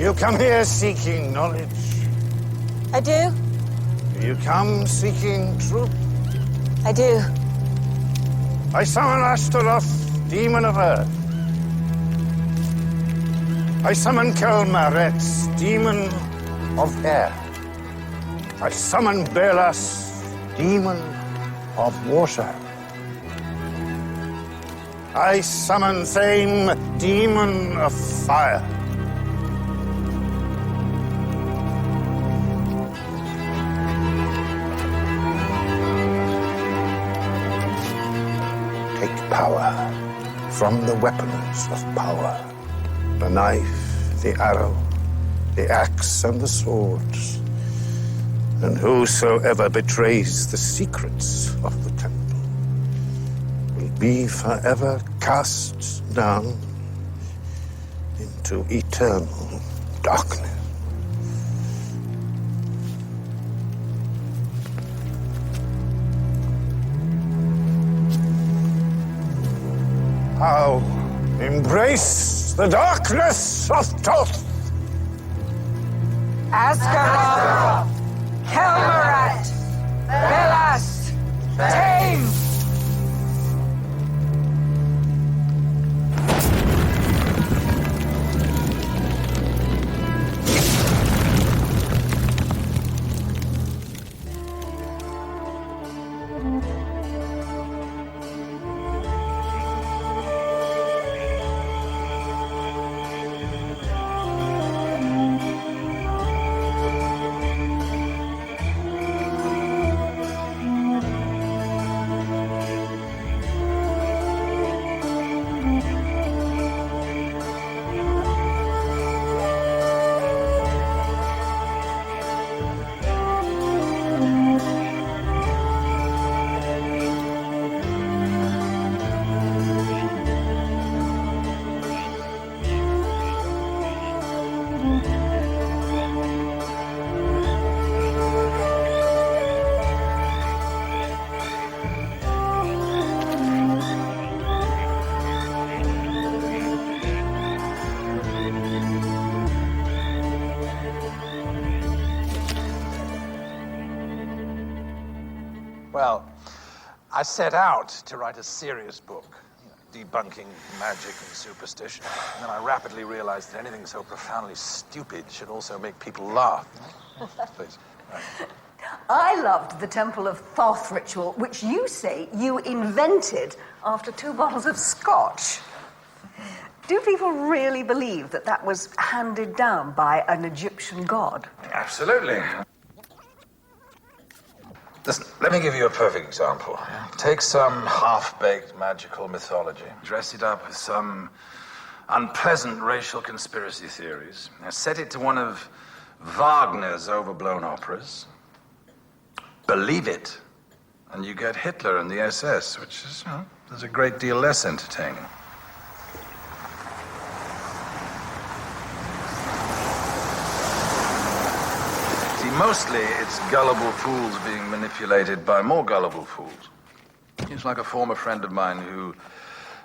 You come here seeking knowledge. I do. Do you come seeking truth? I do. I summon Astaroth, demon of earth. I summon Kelmaretz, demon of air. I summon Belas, demon of water. I summon Thame, demon of fire. Take power from the weapons of power. The knife, the arrow, the axe, and the swords. And whosoever betrays the secrets of the temple will be forever cast down into eternal darkness. How embrace the darkness of Thoth. Astaroth, Kelmaret, Belas, Thame. Well, I set out to write a serious book, debunking magic and superstition. And then I rapidly realized that anything so profoundly stupid should also make people laugh. Please. Right. I loved the Temple of Thoth ritual, which you say you invented after 2 bottles of scotch. Do people really believe that that was handed down by an Egyptian god? Absolutely. Listen, let me give you a perfect example. Take some half-baked magical mythology, dress it up with some unpleasant racial conspiracy theories, set it to one of Wagner's overblown operas, believe it, and you get Hitler and the SS, which is, there's a great deal less entertaining. Mostly, it's gullible fools being manipulated by more gullible fools. He's like a former friend of mine who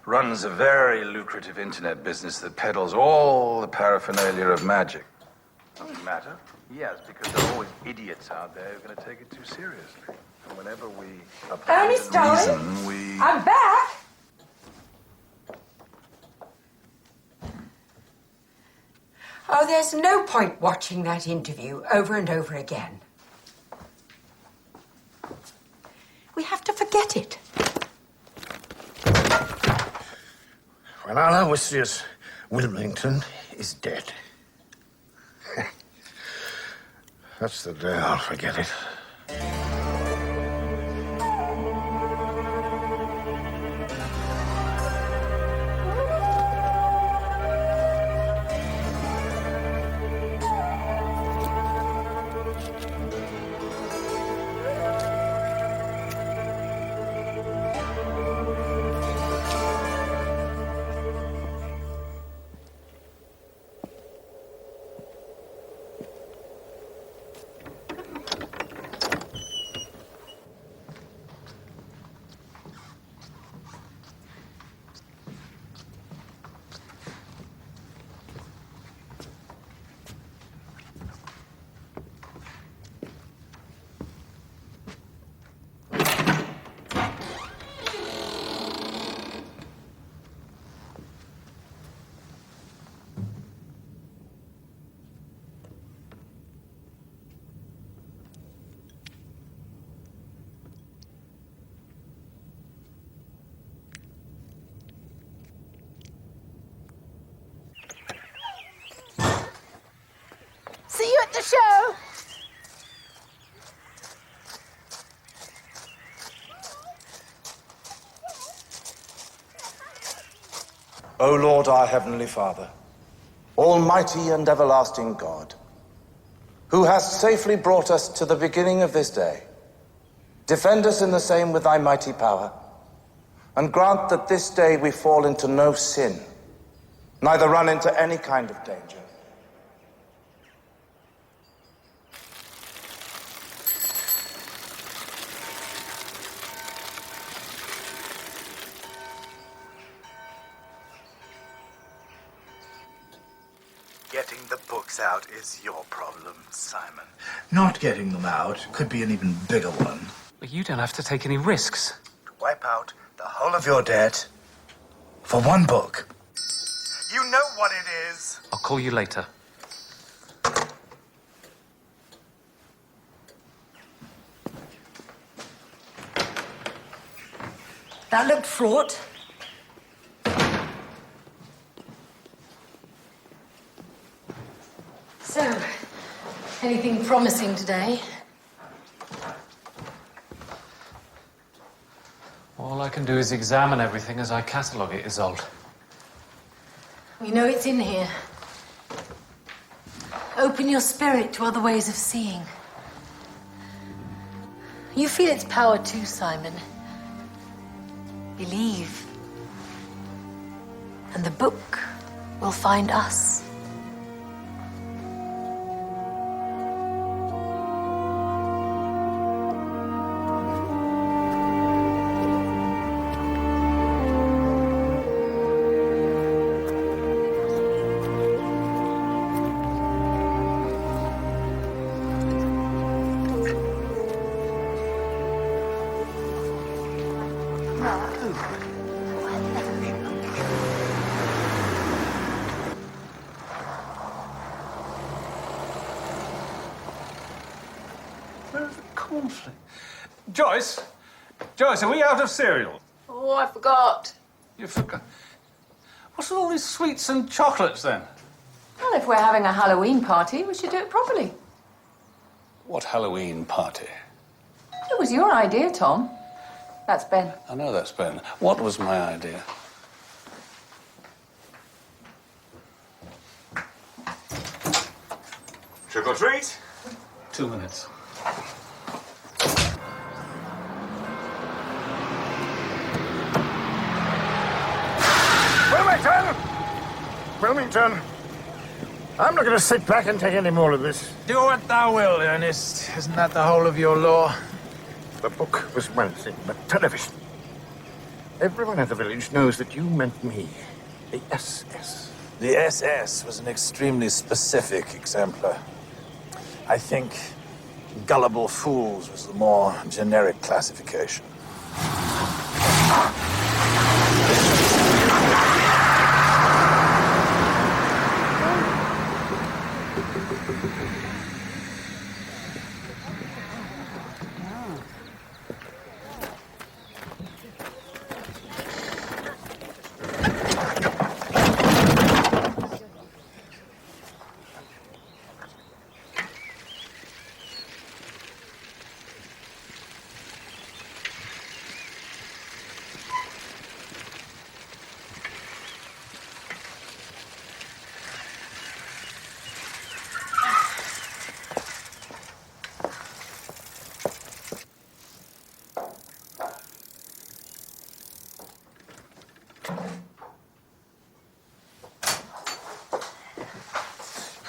runs a very lucrative internet business that peddles all the paraphernalia of magic. Doesn't matter. Yes, because there are always idiots out there who are going to take it too seriously. And whenever we Ernest, darling, I'm back. Oh, there's no point watching that interview over and over again. We have to forget it. When Aloysius Wilmington is dead, that's the day I'll forget it. show! O Lord, our Heavenly Father, Almighty and everlasting God, who hast safely brought us to the beginning of this day, defend us in the same with thy mighty power, and grant that this day we fall into no sin, neither run into any kind of danger. Getting the books out is your problem, Simon. Not getting them out could be an even bigger one. But you don't have to take any risks. To wipe out the whole of your debt. For one book. You know what it is. I'll call you later. That looked fraught. So, anything promising today? All I can do is examine everything as I catalogue it, Isolde. We know it's in here. Open your spirit to other ways of seeing. You feel its power too, Simon. Believe. And the book will find us. Where's the cornflake? Joyce? Joyce, are we out of cereal? Oh, I forgot. You forgot. What's with all these sweets and chocolates, then? Well, if we're having a Halloween party, we should do it properly. What Halloween party? It was your idea, Tom. That's Ben. I know that's Ben. What was my idea? Trick or treat? 2 minutes. Wilmington! Wilmington! I'm not going to sit back and take any more of this. Do what thou will, Ernest. Isn't that the whole of your law? The book was one thing, but television. Everyone in the village knows that you meant me. The SS. The SS was an extremely specific exemplar. I think gullible fools was the more generic classification.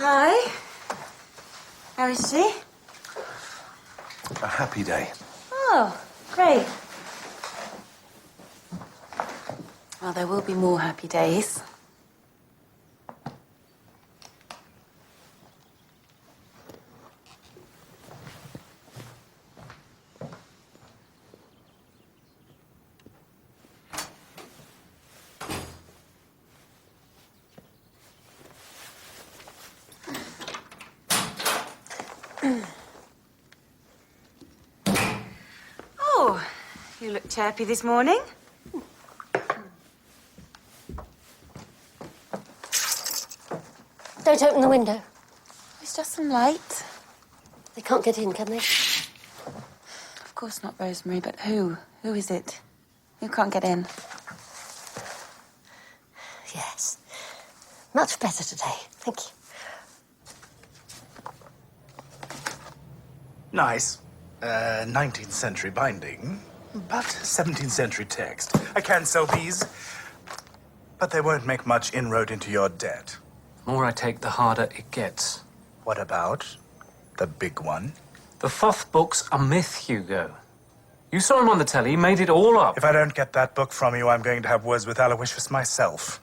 Hi. How is she? A happy day. Oh, great. Well, there will be more happy days. Oh, you look chirpy this morning. Don't open the window. It's just some light. can't get in, can they? Of course not, Rosemary, but who? Who is it? Who can't get in? Yes. Much better today. Thank you. Nice. 19th century binding, but 17th century text. I can sell these, but they won't make much inroad into your debt. The more I take, the harder it gets. What about the big one? The Thoth books are myth, Hugo. You saw him on the telly, he made it all up. If I don't get that book from you, I'm going to have words with Aloysius myself.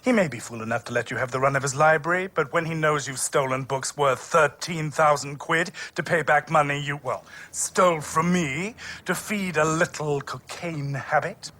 He may be fool enough to let you have the run of his library, but when he knows you've stolen books worth 13,000 quid to pay back money you, well, stole from me to feed a little cocaine habit...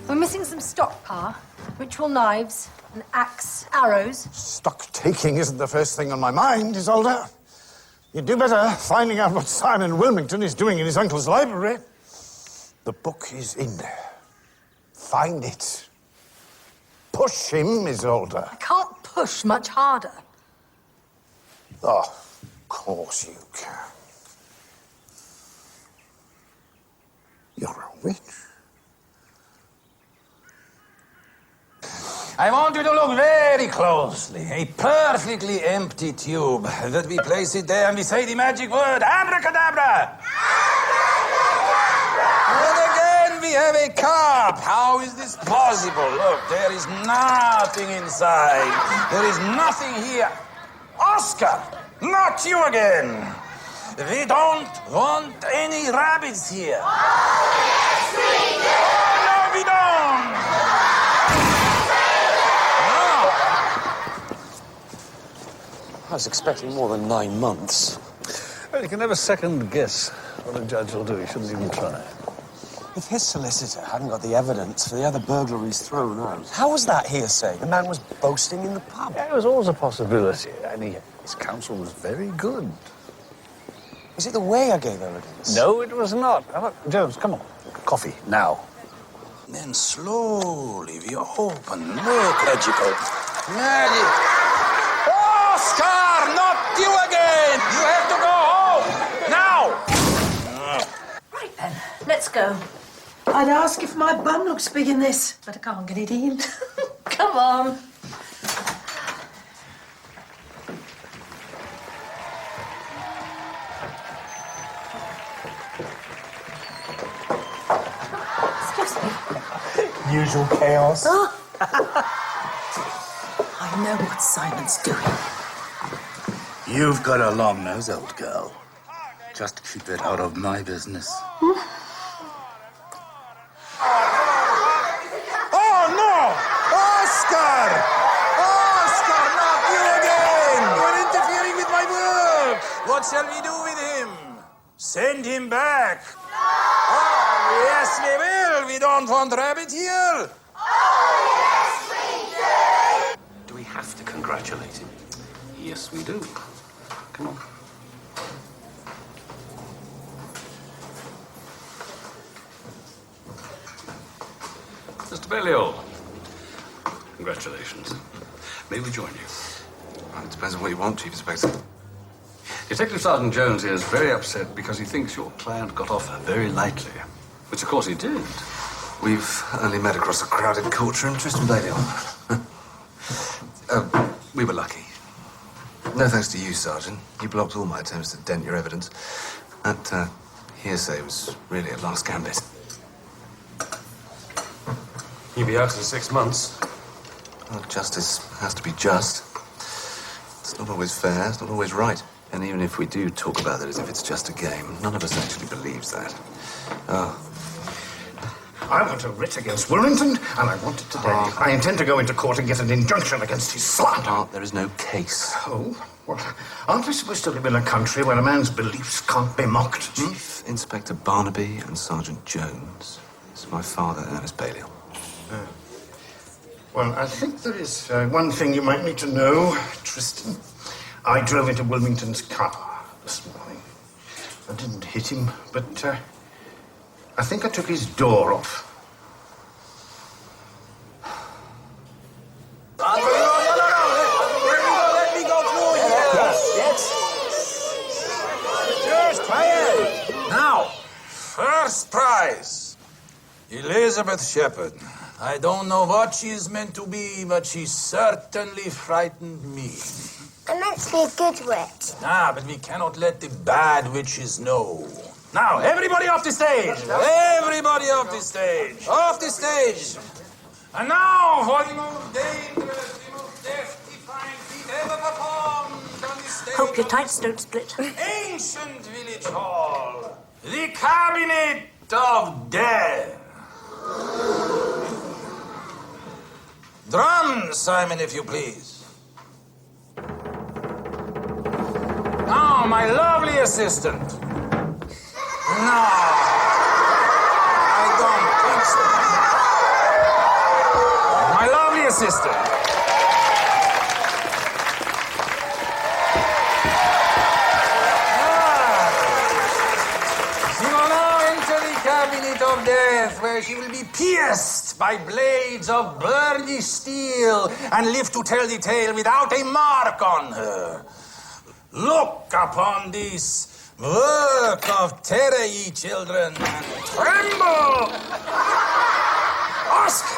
We're missing some stock, Pa. Ritual knives, an axe, arrows. Stock taking isn't the first thing on my mind, Isolde. You'd do better finding out what Simon Wilmington is doing in his uncle's library. The book is in there. Find it. Push him, Isolde. I can't push much harder. Oh, of course you can. You're a witch. I want you to look very closely. A perfectly empty tube that we place it there and we say the magic word, abracadabra. And again we have a cup. How is this possible? Look, there is nothing inside. There is nothing here. Oscar, not you again. We don't want any rabbits here. Yes, we do. No, we don't. I was expecting more than 9 months. Well, you can never second guess what a judge will do. He shouldn't even try. If his solicitor hadn't got the evidence for the other burglaries thrown out, how was that hearsay? The man was boasting in the pub. Yeah, it was always a possibility. And his counsel was very good. Was it the way I gave evidence? No, it was not. Now, look, Jones, come on. Coffee, now. Then slowly we open. Look, magical. Magic. Oscar, not you again! You have to go home! Now! Right then, let's go. I'd ask if my bum looks big in this, but I can't get it in. Come on. Excuse me. Usual chaos. I know what Simon's doing. You've got a long nose, old girl. Just keep it out of my business. Oh, no! Oscar! Oscar, not you again! You're interfering with my work! What shall we do with him? Send him back? Oh, yes, we will. We don't want rabbit here. Do we have to congratulate him? Yes, we do. Come on. Mr. Baillol, congratulations. May we join you? Well, it depends on what you want, Chief Inspector. Detective Sergeant Jones here is very upset because he thinks your client got off very lightly, which of course he did. We've only met across a crowded court room, Tristan Baillol. We were lucky. No thanks to you, Sergeant. You blocked all my attempts to dent your evidence. That hearsay was really a last gambit. You'll be out in 6 months. Well, justice has to be just. It's not always fair, it's not always right. And even if we do talk about it as if it's just a game, none of us actually believes that. Oh. I want a writ against Wilmington, and I want it today. I intend to go into court and get an injunction against his slander. There is no case. Oh? Well, aren't we supposed to live in a country where a man's beliefs can't be mocked? Chief Inspector Barnaby and Sergeant Jones. This is my father, Ernest Baillol. Well, I think there is one thing you might need to know, Tristan. I drove into Wilmington's car this morning. I didn't hit him, but I think I took his door off. Let me go through here. Yes. Just quiet. Now, first prize. Elizabeth Shepherd. I don't know what she is meant to be, but she certainly frightened me. I meant to be a good witch. But we cannot let the bad witches know. Now, everybody off the stage! Everybody off the stage! Off the stage! And now, for the most dangerous, the most death-defying feat ever performed on the stage. Hope your tights don't split. Ancient village hall. The Cabinet of Death. Drums, Simon, if you please. Now, my lovely assistant. No, I don't think so. My lovely assistant. She will now enter the Cabinet of Death, where she will be pierced by blades of burnished steel and live to tell the tale without a mark on her. Look upon this work of terror, ye children, and tremble! Oscar!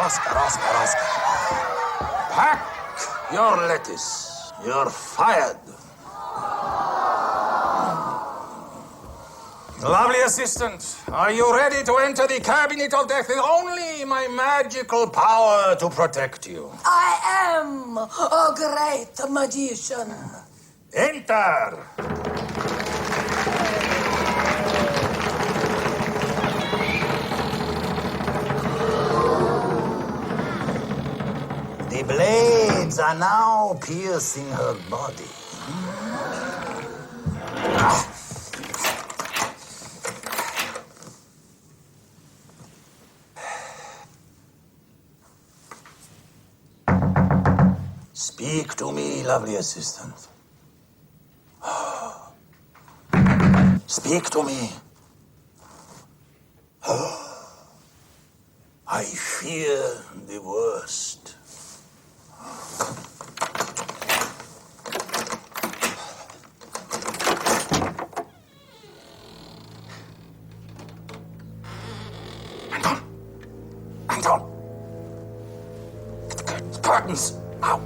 Oscar. Pack your lettuce. You're fired. Lovely assistant, are you ready to enter the Cabinet of Death with only my magical power to protect you? I am a great magician. Enter! The blades are now piercing her body. Speak to me, lovely assistant. Speak to me. I fear the worst. Anton! It's curtains! Ow!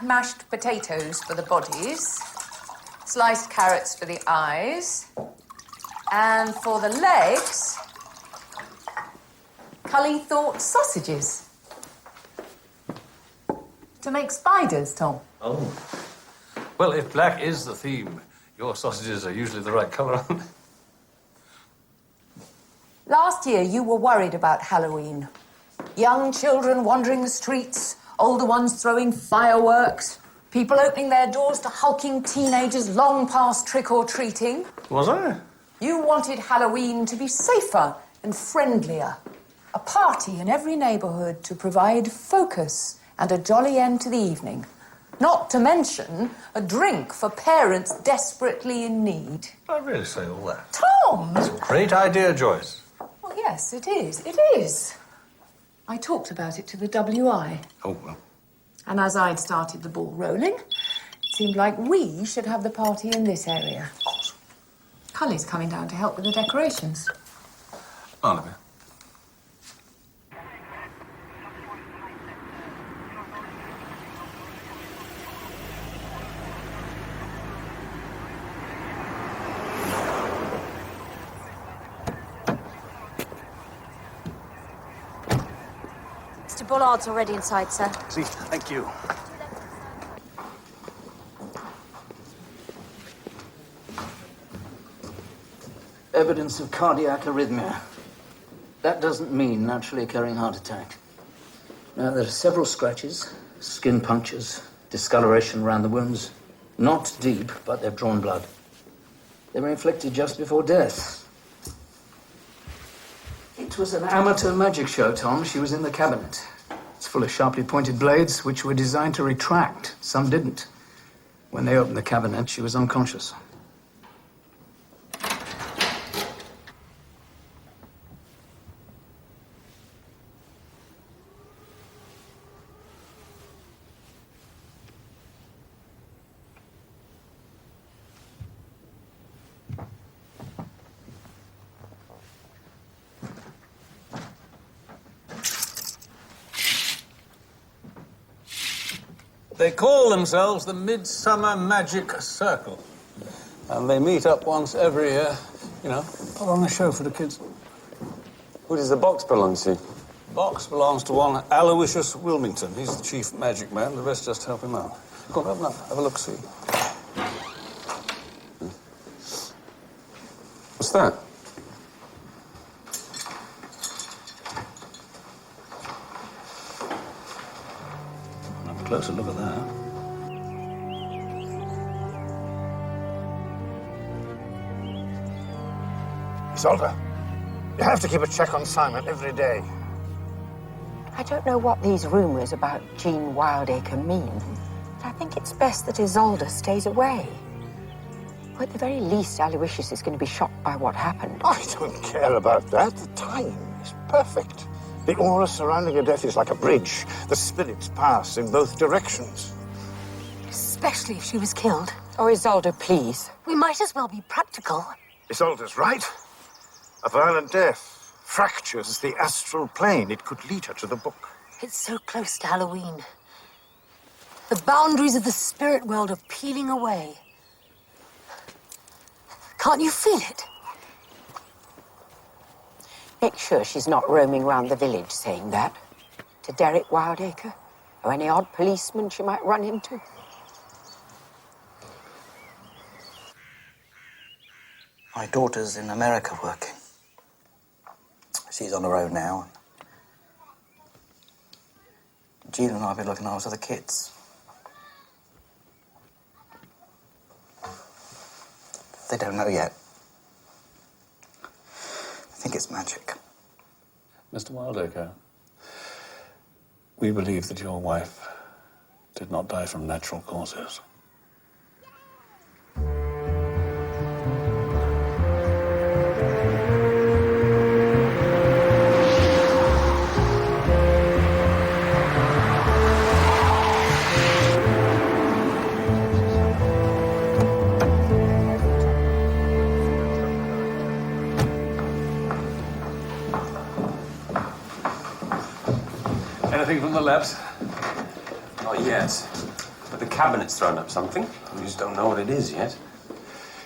Mashed potatoes for the bodies, sliced carrots for the eyes, and for the legs, Cully thought sausages. To make spiders, Tom. Oh. Well, if black is the theme, your sausages are usually the right colour. Last year, you were worried about Halloween. Young children wandering the streets, older ones throwing fireworks, people opening their doors to hulking teenagers long past trick-or-treating. Was I? You wanted Halloween to be safer and friendlier. A party in every neighbourhood to provide focus and a jolly end to the evening. Not to mention a drink for parents desperately in need. I really say all that. Tom! It's a great idea, Joyce. Well, yes, it is. It is. I talked about it to the WI. Oh, well. And as I'd started the ball rolling, it Seemed like we should have the party in this area. Of course. Cully's coming down to help with the decorations. Barnaby. Mr. Bullard's already inside, sir. See, thank you. Evidence of cardiac arrhythmia. That doesn't mean naturally occurring heart attack. Now, there are several scratches, skin punctures, discoloration around the wounds. Not deep, but they've drawn blood. They were inflicted just before death. It was an amateur magic show, Tom. She was in the cabinet. It's full of sharply pointed blades, which were designed to retract. Some didn't. When they opened the cabinet, she was unconscious. They call themselves the Midsummer Magic Circle. And they meet up once every year, you know, put on a show for the kids. Who does the box belong to? Box belongs to one Aloysius Wilmington. He's the chief magic man. The rest just help him out. Go on, have a look, see. What's that? Have a closer look at that. Isolde, you have to keep a check on Simon every day. I don't know what these rumours about Jean Wildacre mean, but I think it's best that Isolde stays away. Or at the very least, Aloysius is going to be shocked by what happened. I don't care about that. The time is perfect. The aura surrounding her death is like a bridge. The spirits pass in both directions. Especially if she was killed. Oh, Isolde, please. We might as well be practical. Isolde's right. A violent death fractures the astral plane. It could lead her to the book. It's so close to Halloween. The boundaries of the spirit world are peeling away. Can't you feel it? Make sure she's not roaming around the village saying that to Derek Wildacre or any odd policeman she might run into. My daughter's in America working. She's on the road now. Jean and I have been looking after the kids. They don't know yet. I think it's magic. Mr. Wildacre, we believe that your wife did not die from natural causes. Anything from the labs? Not yet. But the cabinet's thrown up something. We just don't know what it is yet.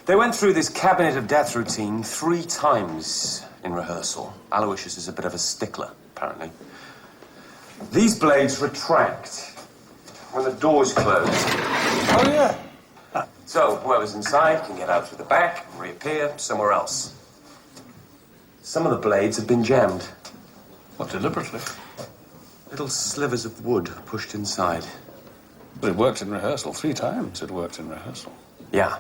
They went through this cabinet of death routine 3 times in rehearsal. Aloysius is a bit of a stickler, apparently. These blades retract when the door's closed. Oh, yeah. So whoever's inside can get out through the back and reappear somewhere else. Some of the blades have been jammed. What, deliberately? Little slivers of wood pushed inside. But it worked in rehearsal. 3 times it worked in rehearsal. Yeah.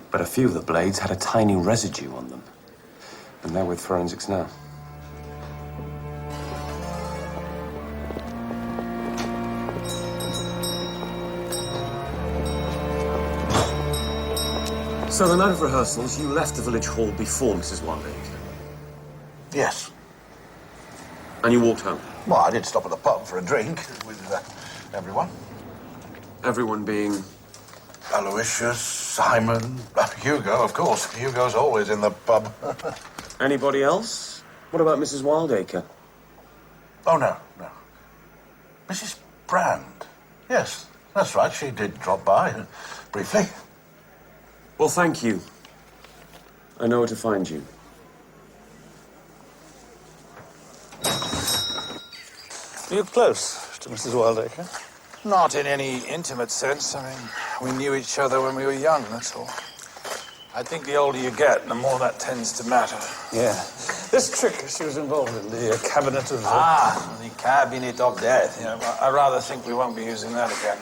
But a few of the blades had a tiny residue on them. And they're with forensics now. So the night of rehearsals, you left the village hall before Mrs. Wildacre? Yes. And you walked home? Well, I did stop at the pub for a drink with everyone. Everyone being? Aloysius, Simon, Hugo, of course. Hugo's always in the pub. Anybody else? What about Mrs. Wildacre? Oh, no. Mrs. Brand. Yes, that's right. She did drop by briefly. Well, thank you. I know where to find you. Are you close to Mrs. Wildacre? Not in any intimate sense. I mean, we knew each other when we were young, that's all. I think the older you get, the more that tends to matter. Yeah. This trick, she was involved in the cabinet of... the cabinet of death. Yeah, well, I rather think we won't be using that again.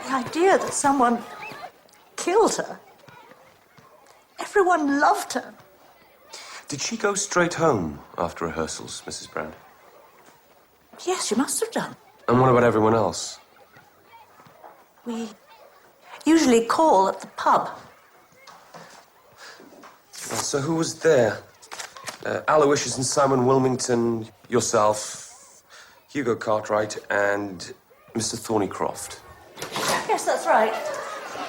The idea that someone killed her. Everyone loved her. Did she go straight home after rehearsals, Mrs. Brand? Yes, she must have done. And what about everyone else? We usually call at the pub. So who was there? Aloysius and Simon Wilmington, yourself, Hugo Cartwright, and Mr. Thornycroft. Yes, that's right.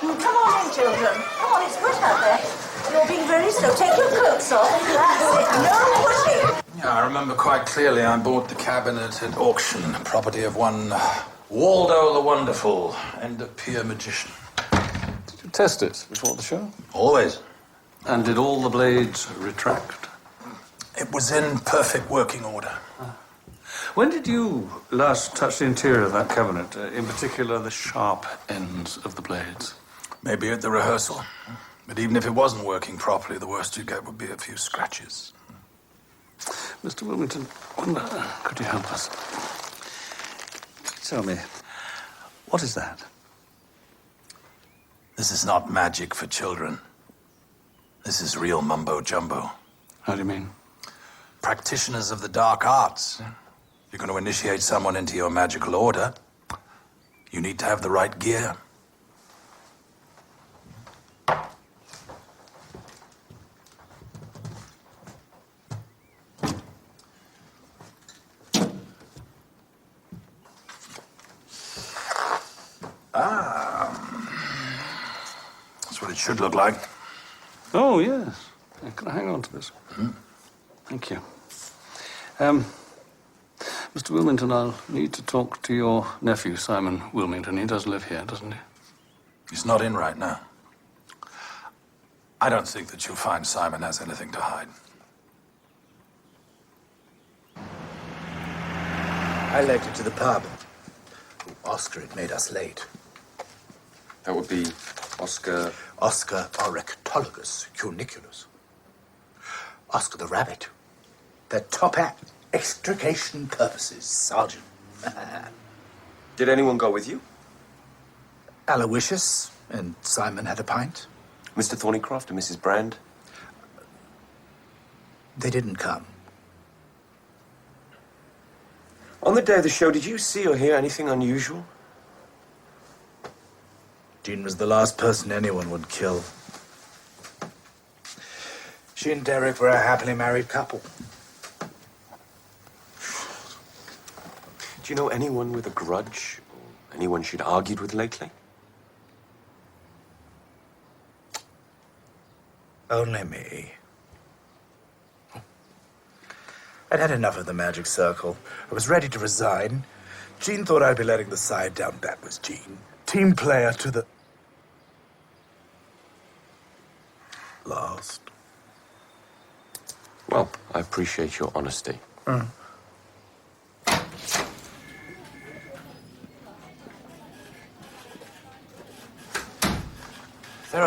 Come on in, children. Come on, it's wet out there. You're being very slow. Take your coats off. That's it. No pushing. Yeah, I remember quite clearly I bought the cabinet at auction, property of one Waldo the Wonderful, and a peer magician. Did you test it before the show? Always. And did all the blades retract? It was in perfect working order. When did you last touch the interior of that cabinet, in particular the sharp ends of the blades? Maybe at the rehearsal. But even if it wasn't working properly, the worst you'd get would be a few scratches. Mr. Wilmington, could you help us? Tell me, what is that? This is not magic for children. This is real mumbo-jumbo. How do you mean? Practitioners of the dark arts. You're going to initiate someone into your magical order. You need to have the right gear. That's what it should look like. Oh, yes. Can I hang on to this? Thank you. Mr. Wilmington, I'll need to talk to your nephew, Simon Wilmington. He does live here, doesn't he? He's not in right now. I don't think that you'll find Simon has anything to hide. I legged it to the pub. Oscar had made us late. That would be Oscar... Oscar Orectologus Cuniculus. Oscar the Rabbit. The top hat. Extrication purposes, Sergeant. Did anyone go with you? Aloysius and Simon had a pint. Mr. Thornycroft and Mrs. Brand? They didn't come. On the day of the show, did you see or hear anything unusual? Jean was the last person anyone would kill. She and Derek were a happily married couple. Do you know anyone with a grudge? Or anyone she'd argued with lately? Only me. I'd had enough of the magic circle. I was ready to resign. Jean thought I'd be letting the side down. That was Jean. Team player to the... last. Well, I appreciate your honesty. They're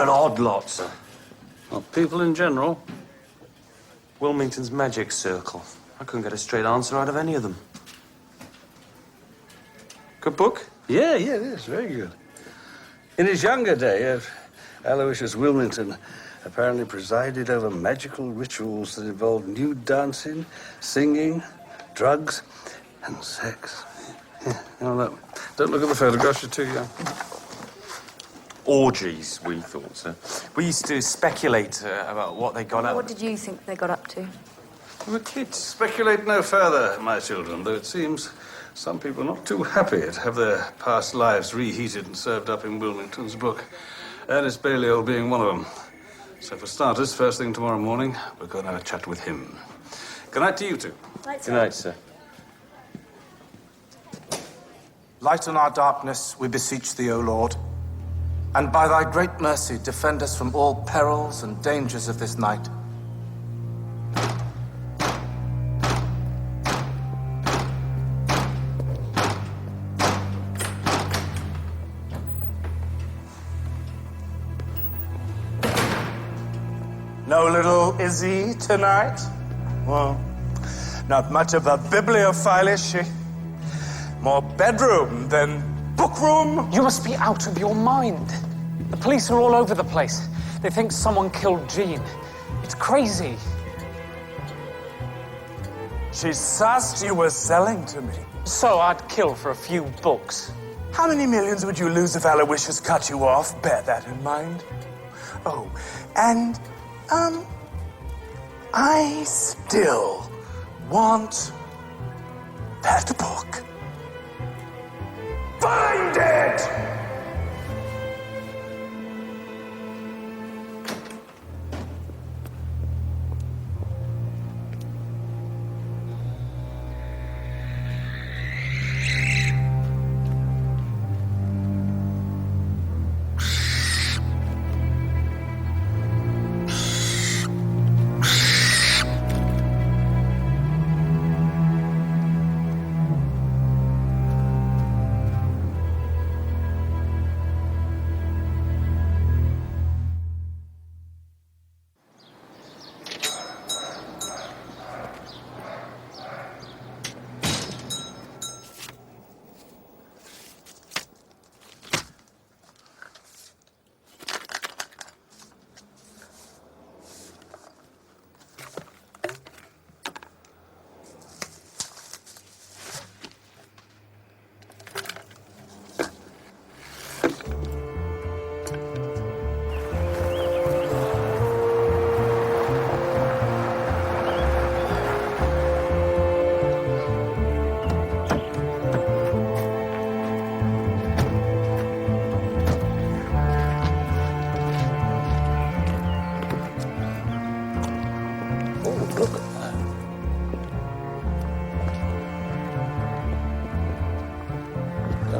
an odd lot, sir. Well, people in general. Wilmington's magic circle. I couldn't get a straight answer out of any of them. Good book? Yeah, it is. Very good. In his younger day, Aloysius Wilmington apparently presided over magical rituals that involved nude dancing, singing, drugs, and sex. Yeah, no, don't look at the photographs, you're too young. Orgies, we thought, sir. We used to speculate about what they got up. What did you think they got up to? But speculate no further, my children, though it seems some people are not too happy to have their past lives reheated and served up in Wilmington's book. Ernest Baillol being one of them. So for starters, first thing tomorrow morning, we're going to have a chat with him. Good night to you two. Good night, sir. Lighten our darkness, we beseech thee, O Lord, and by thy great mercy defend us from all perils and dangers of this night. No little Izzy tonight? Well, not much of a bibliophile, is she? More bedroom than bookroom? You must be out of your mind. The police are all over the place. They think someone killed Jean. It's crazy. She sussed you were selling to me. So I'd kill for a few books. How many millions would you lose if Aloysius cut you off? Bear that in mind. Oh, and, I still want that book. Find it!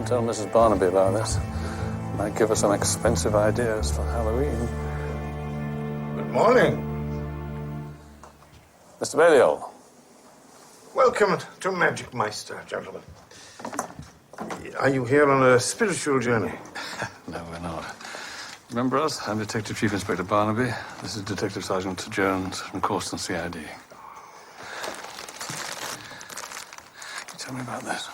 Tell Mrs. Barnaby about this. Might give her some expensive ideas for Halloween. Good morning. Mr. Baillol. Welcome to Magic Meister, gentlemen. Are you here on a spiritual journey? No, we're not. Remember us? I'm Detective Chief Inspector Barnaby. This is Detective Sergeant Jones from Corston CID. Can you tell me about this?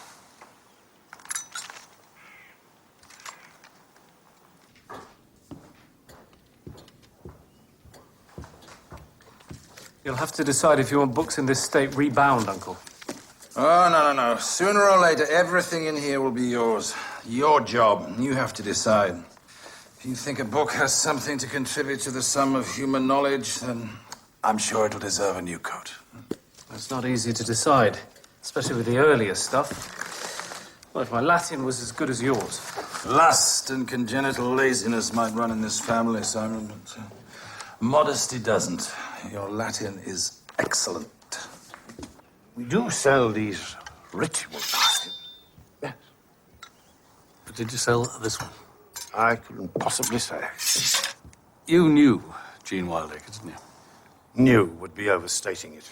You'll have to decide if you want books in this state rebound, Uncle. Oh, no. Sooner or later, everything in here will be yours. Your job. You have to decide. If you think a book has something to contribute to the sum of human knowledge, then I'm sure it'll deserve a new coat. It's not easy to decide, especially with the earlier stuff. Well, if my Latin was as good as yours. Lust and congenital laziness might run in this family, Simon, but modesty doesn't. Your Latin is excellent. We do sell these rituals. Yes. But did you sell this one? I couldn't possibly say. You knew Jean Wildacre, didn't you? Knew would be overstating it.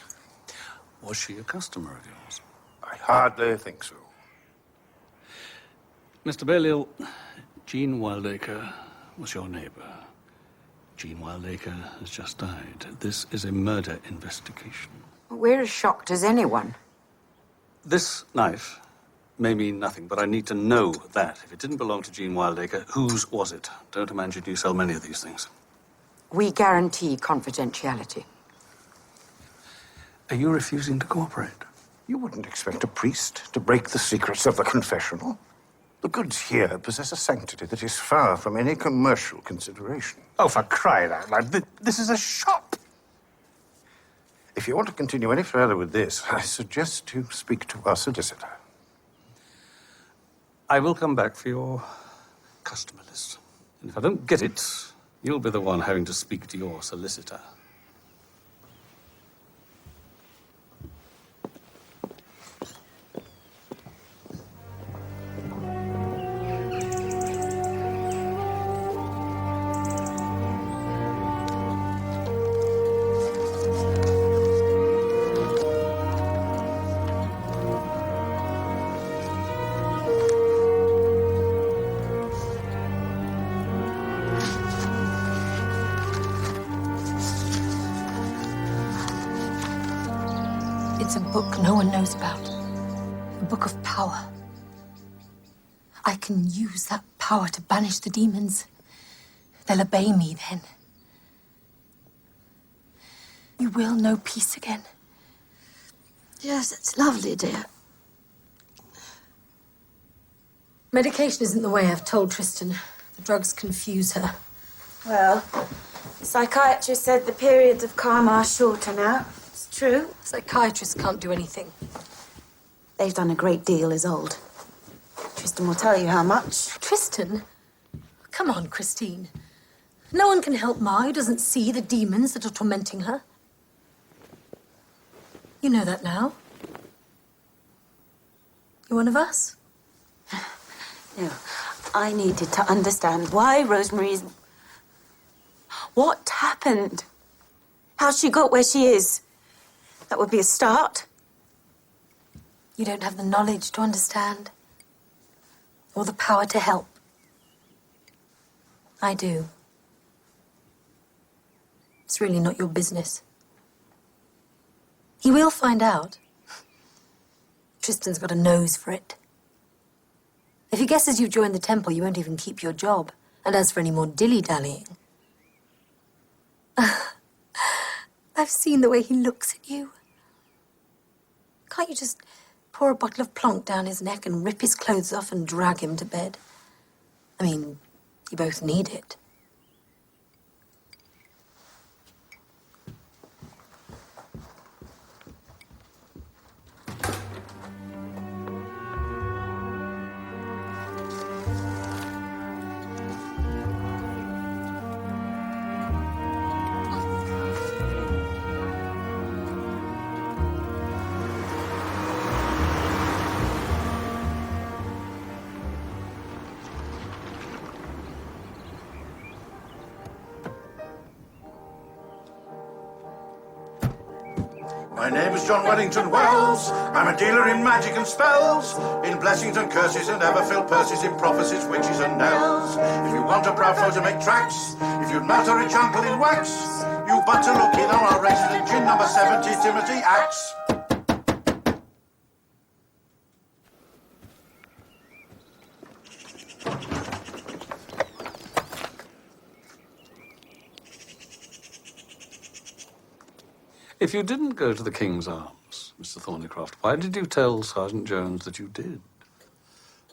Was she a customer of yours? I hardly think so. Mr. Baillol, Jean Wildacre was your neighbor. Jean Wildacre has just died. This is a murder investigation. We're as shocked as anyone. This knife may mean nothing, but I need to know that. If it didn't belong to Jean Wildacre, whose was it? Don't imagine you sell many of these things. We guarantee confidentiality. Are you refusing to cooperate? You wouldn't expect a priest to break the secrets of the confessional. The goods here possess a sanctity that is far from any commercial consideration. Oh, for crying out loud, this is a shop. If you want to continue any further with this, I suggest you speak to our solicitor. I will come back for your customer list. And if I don't get it, you'll be the one having to speak to your solicitor. It's a book no one knows about. A book of power. I can use that power to banish the demons. They'll obey me then. You will know peace again. Yes, it's lovely, dear. Medication isn't the way, I've told Tristan. The drugs confuse her. Well, the psychiatrist said the periods of calm are shorter now. It's true. Psychiatrists can't do anything. They've done a great deal as old. Tristan will tell you how much. Tristan? Come on, Christine. No one can help Ma who doesn't see the demons that are tormenting her. You know that now. You're one of us. No, I needed to understand why Rosemary's... What happened? How she got where she is. That would be a start. You don't have the knowledge to understand. Or the power to help. I do. It's really not your business. He will find out. Tristan's got a nose for it. If he guesses you've joined the temple, you won't even keep your job. And as for any more dilly-dallying... I've seen the way he looks at you. Can't you just pour a bottle of plonk down his neck and rip his clothes off and drag him to bed? I mean, you both need it. My name is John Wellington Wells. I'm a dealer in magic and spells, in blessings and curses and ever-filled purses, in prophecies, witches and knells. If you want a proud foe to make tracks, if you'd melt a rich uncle in wax, you but to look in on our excellent gin number 70 Timothy Axe. If you didn't go to the King's Arms, Mr. Thornycroft, why did you tell Sergeant Jones that you did?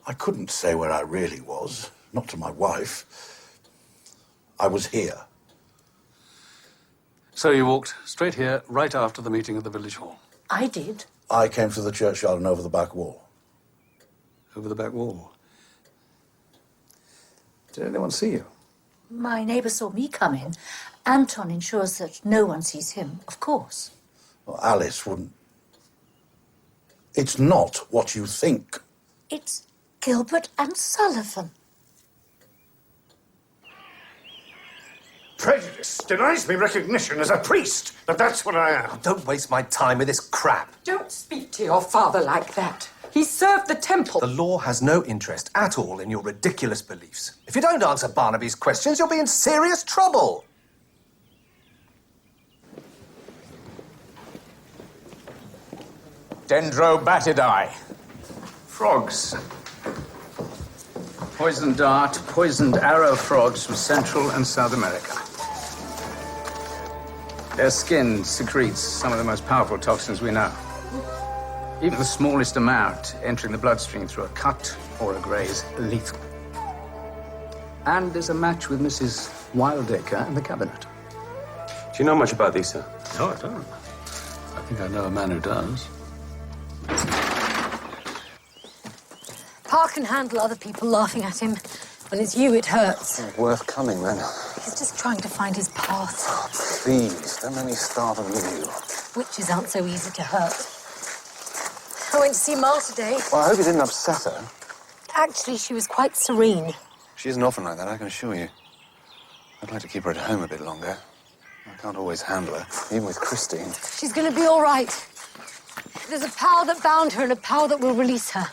I couldn't say where I really was, not to my wife. I was here. So you walked straight here, right after the meeting at the village hall? I did. I came through the churchyard and over the back wall. Over the back wall? Did anyone see you? My neighbour saw me come in. Anton ensures that no one sees him, of course. Well, Alice wouldn't. It's not what you think. It's Gilbert and Sullivan. Prejudice denies me recognition as a priest, but that's what I am. Don't waste my time with this crap. Don't speak to your father like that. He served the temple. The law has no interest at all in your ridiculous beliefs. If you don't answer Barnaby's questions, you'll be in serious trouble. Dendrobatidae. Frogs. Poisoned dart, poisoned arrow frogs from Central and South America. Their skin secretes some of the most powerful toxins we know. Even the smallest amount entering the bloodstream through a cut or a graze lethal. And there's a match with Mrs. Wildacre in the cabinet. Do you know much about these, sir? No, I don't. think I know a man who does. Pa can handle other people laughing at him. When it's you, it hurts. Worth coming, then. He's just trying to find his path. Please, don't let me start anew. Witches aren't so easy to hurt. I went to see Ma today. Well, I hope you didn't upset her. Actually, she was quite serene. She isn't often like that, I can assure you. I'd like to keep her at home a bit longer. I can't always handle her, even with Christine. She's going to be all right. There's a power that bound her and a power that will release her.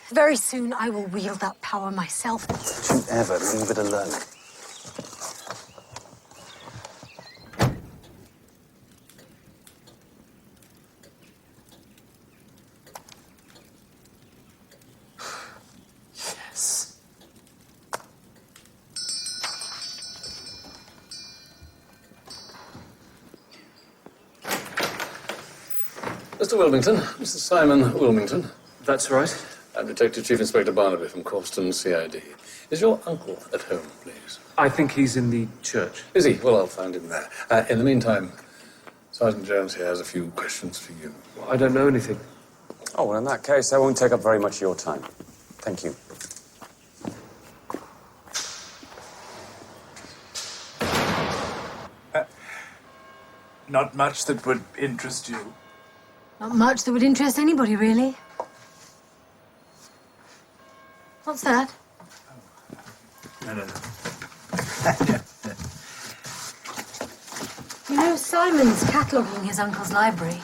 Very soon, I will wield that power myself. Don't you ever leave it alone. Yes. Mr. Wilmington, Mr. Simon Wilmington. That's right. I'm Detective Chief Inspector Barnaby from Corston CID. Is your uncle at home, please? I think he's in the church. Is he? Well, I'll find him there. In the meantime, Sergeant Jones here has a few questions for you. I don't know anything. Oh, well, in that case, I won't take up very much of your time. Thank you. Not much that would interest you. Not much that would interest anybody, really. What's that? No. You know, Simon's cataloguing his uncle's library.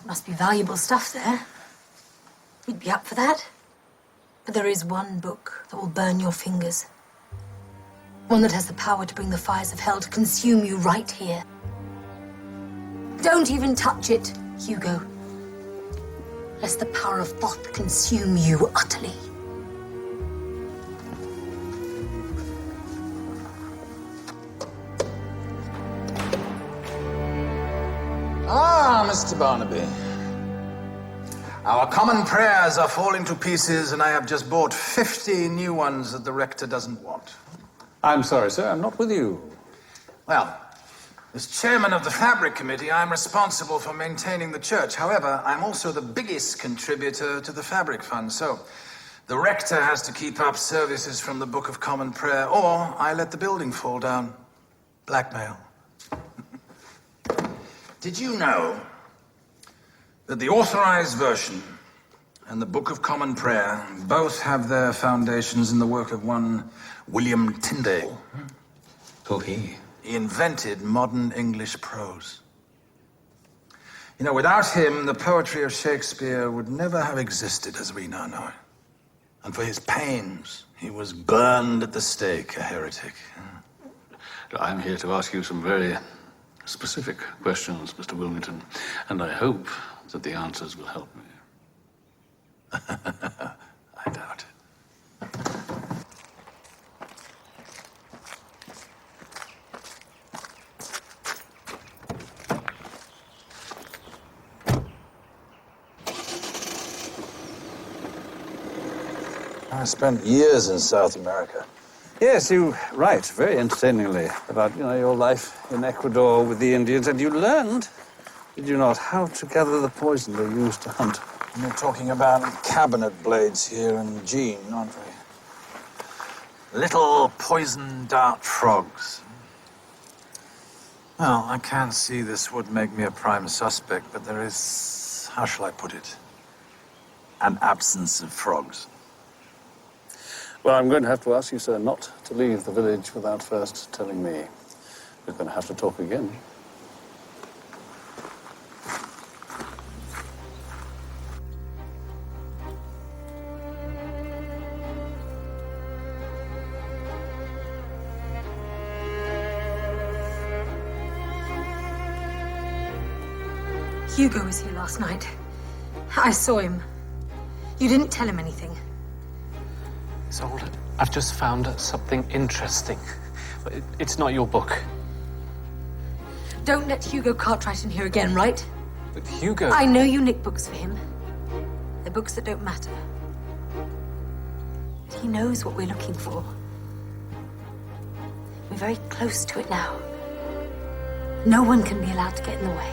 Must be valuable stuff there. He'd be up for that. But there is one book that will burn your fingers. One that has the power to bring the fires of hell to consume you right here. Don't even touch it, Hugo. Lest the power of Thoth consume you utterly. Ah, Mr. Barnaby. Our common prayers are falling to pieces, and I have just bought 50 new ones that the rector doesn't want. I'm sorry, sir. I'm not with you. Well, as chairman of the Fabric Committee, I'm responsible for maintaining the church. However, I'm also the biggest contributor to the Fabric Fund, so the rector has to keep up services from the Book of Common Prayer, or I let the building fall down. Blackmail. Did you know that the Authorized Version and the Book of Common Prayer both have their foundations in the work of one William Tyndale? Who he? He invented modern English prose. You know, without him, the poetry of Shakespeare would never have existed as we now know it. And for his pains, he was burned at the stake, a heretic. I'm here to ask you some very specific questions, Mr. Wilmington, and I hope that the answers will help me. I doubt it. I spent years in South America. Yes, you write very entertainingly about, your life in Ecuador with the Indians, and you learned, did you not, how to gather the poison they used to hunt. We're talking about cabinet blades here in Jean, aren't we? Little poison dart frogs. Well, I can't see this would make me a prime suspect, but there is, how shall I put it, an absence of frogs. Well, I'm going to have to ask you, sir, not to leave the village without first telling me. We're going to have to talk again. Hugo was here last night. I saw him. You didn't tell him anything. Isolde, I've just found something interesting. It's not your book. Don't let Hugo Cartwright in here again, right? But Hugo... I know you nick books for him. They're books that don't matter. But he knows what we're looking for. We're very close to it now. No one can be allowed to get in the way.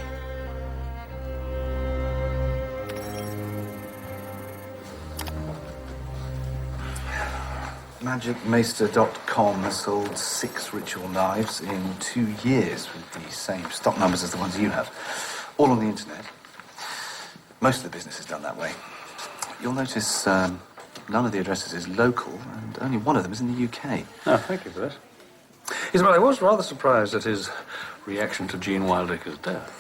MagicMaester.com has sold 6 ritual knives in 2 years with the same stock numbers as the ones you have. All on the internet. Most of the business is done that way. You'll notice none of the addresses is local, and only one of them is in the UK. Oh, thank you for that. Isabel, I was rather surprised at his reaction to Gene Wildacre's death.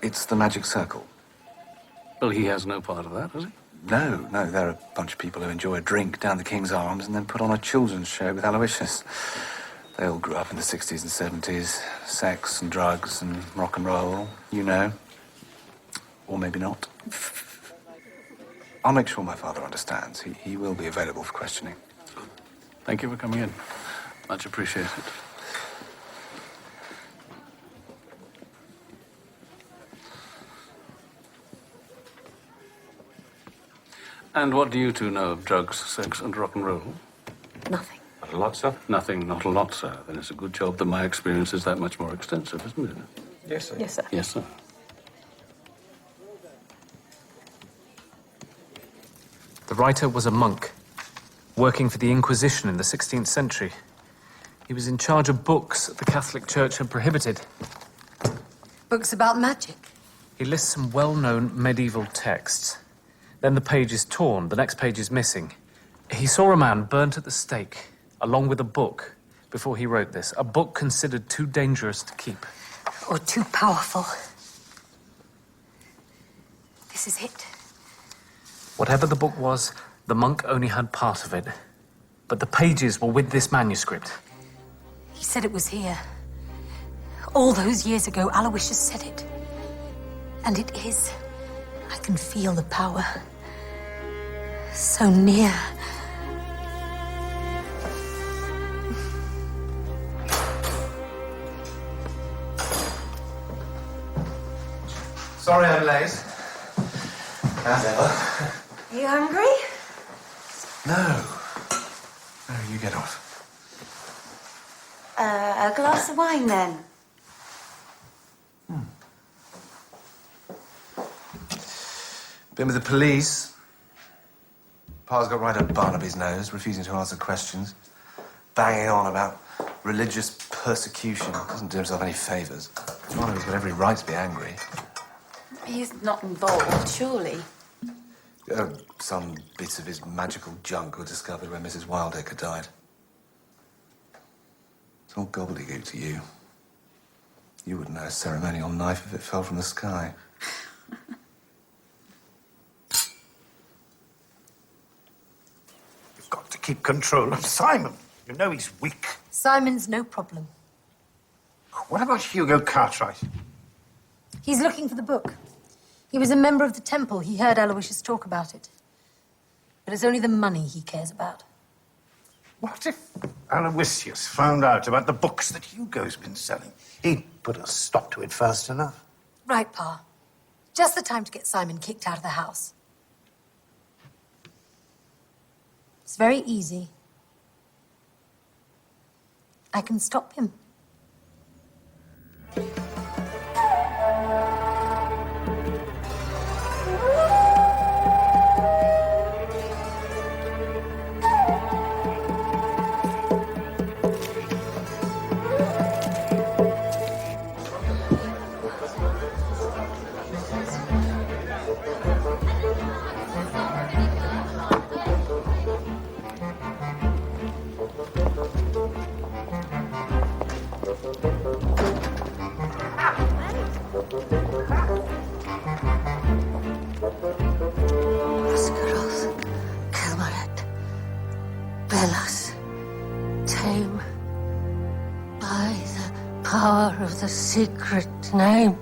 It's the magic circle. Well, he has no part of that, has he? No, they're a bunch of people who enjoy a drink down the King's Arms and then put on a children's show with Aloysius. They all grew up in the 60s and 70s. Sex and drugs and rock and roll, you know. Or maybe not. I'll make sure my father understands. He will be available for questioning. Thank you for coming in. Much appreciated. And what do you two know of drugs, sex, and rock and roll? Nothing. Not a lot, sir. Nothing, not a lot, sir. Then it's a good job that my experience is that much more extensive, isn't it? Yes, sir. Yes, sir. Yes, sir. The writer was a monk, working for the Inquisition in the 16th century. He was in charge of books the Catholic Church had prohibited. Books about magic. He lists some well-known medieval texts. Then the page is torn, the next page is missing. He saw a man burnt at the stake, along with a book, before he wrote this. A book considered too dangerous to keep. Or too powerful. This is it. Whatever the book was, the monk only had part of it. But the pages were with this manuscript. He said it was here. All those years ago, Aloysius said it. And it is. I can feel the power. So near. Sorry I'm late. As ever. You hungry? No. No, you get off. A glass of wine, then. Been with the police. Pa's got right up Barnaby's nose, refusing to answer questions. Banging on about religious persecution. Doesn't do himself any favours. Barnaby's got every right to be angry. He's not involved, surely. Some bits of his magical junk were discovered when Mrs. Wildacre died. It's all gobbledygook to you. You wouldn't know a ceremonial knife if it fell from the sky. You've got to keep control of Simon. You know he's weak. Simon's no problem. What about Hugo Cartwright? He's looking for the book. He was a member of the temple. He heard Aloysius talk about it. But it's only the money he cares about. What if Aloysius found out about the books that Hugo's been selling? He'd put a stop to it fast enough. Right, Pa. Just the time to get Simon kicked out of the house. It's very easy. I can stop him. Tame by the power of the secret name.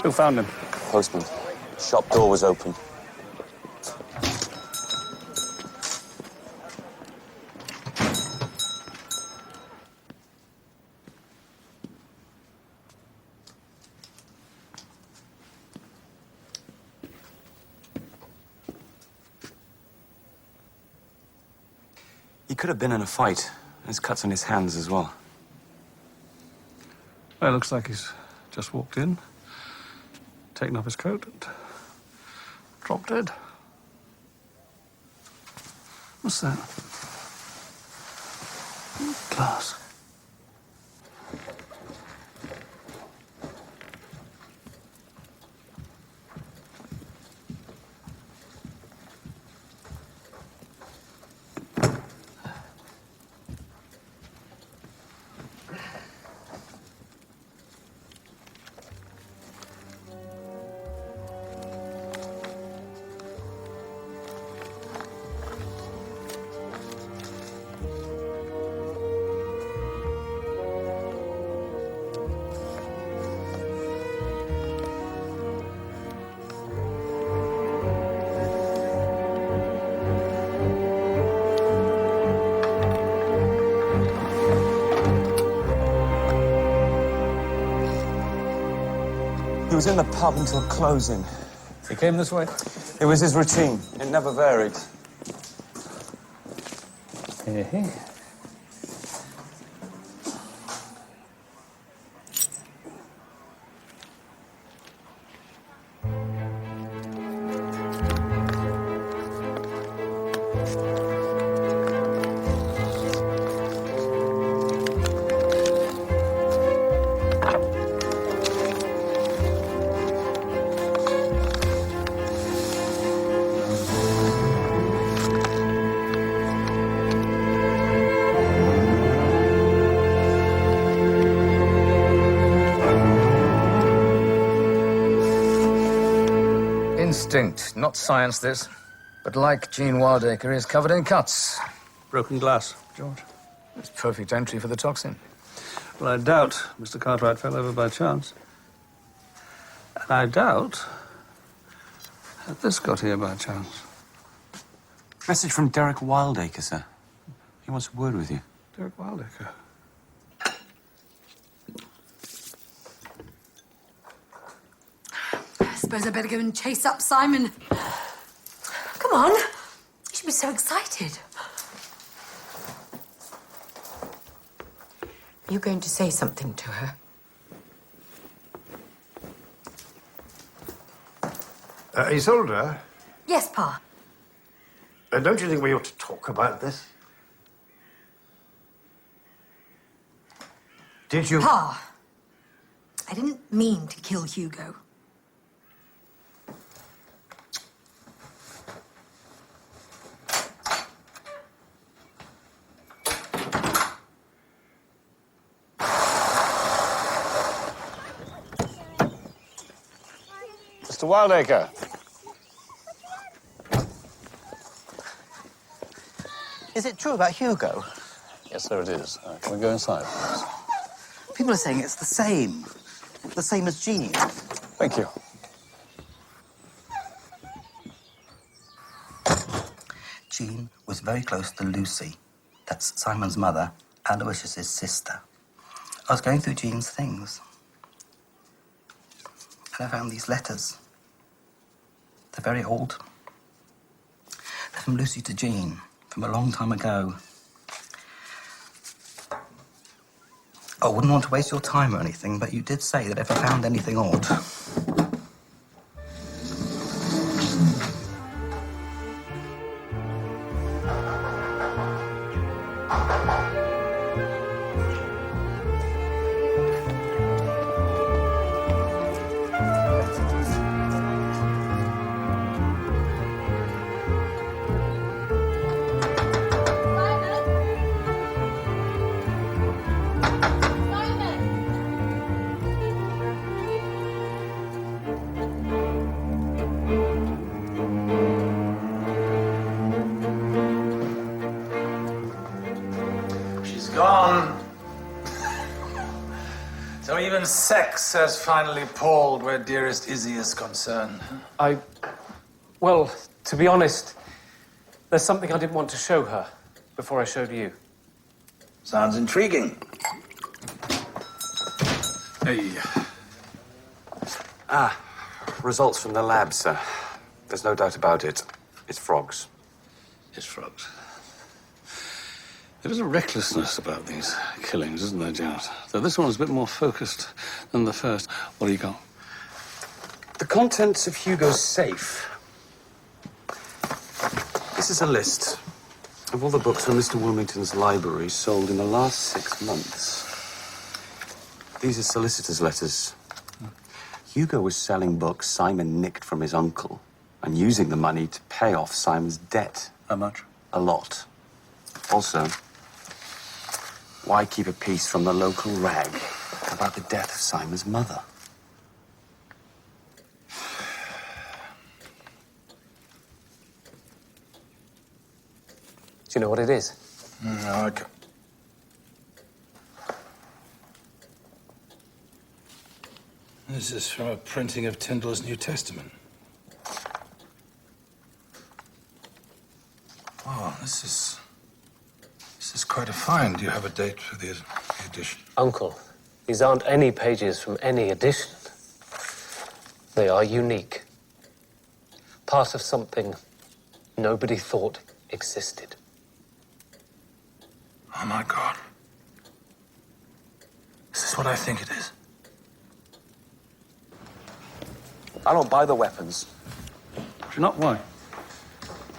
Who found him? Postman. Shop door was open. He could have been in a fight. There's cuts on his hands as well. Well, it looks like he's just walked in, taken off his coat, and dropped dead. What's that? Glass. He was in the pub until closing. He came this way? It was his routine. It never varied. Hey. Instinct, not science, this. But like Gene Wildacre, he's covered in cuts. Broken glass, George. It's perfect entry for the toxin. Well, I doubt Mr. Cartwright fell over by chance. And I doubt that this got here by chance. Message from Derek Wildacre, sir. He wants a word with you. Derek Wildacre. I suppose I better go and chase up Simon. Come on. You should be so excited. Are you going to say something to her? Isolde, Yes, Pa. don't you think we ought to talk about this? Did you... Pa, I didn't mean to kill Hugo. Mr. Wildacre. Is it true about Hugo? Yes, sir, it is. Can we go inside, please? People are saying it's the same. The same as Jean. Thank you. Jean was very close to Lucy. That's Simon's mother, Aloysius' sister. I was going through Jean's things. And I found these letters. They're very old. They're from Lucy to Jean, from a long time ago. I wouldn't want to waste your time or anything, but you did say that if I found anything odd... So even sex has finally palled where dearest Izzy is concerned. Well, to be honest, there's something I didn't want to show her before I showed you. Sounds intriguing. Hey. Results from the lab, sir. There's no doubt about it. It's frogs. It's frogs. There is a recklessness about these killings, isn't there, Jones? Though this one was a bit more focused than the first. What do you got? The contents of Hugo's safe. This is a list of all the books from Mr. Wilmington's library sold in the last 6 months. These are solicitor's letters. Hugo was selling books Simon nicked from his uncle and using the money to pay off Simon's debt. How much? A lot. Also, why keep a piece from the local rag about the death of Simon's mother? Do you know what it is? No, I can't. This is from a printing of Tyndall's New Testament. Oh, this is quite a find. Do you have a date for the edition? Uncle, these aren't any pages from any edition. They are unique. Part of something nobody thought existed. Oh, my God. Is this what I think it is? I don't buy the weapons. Do you not? Why?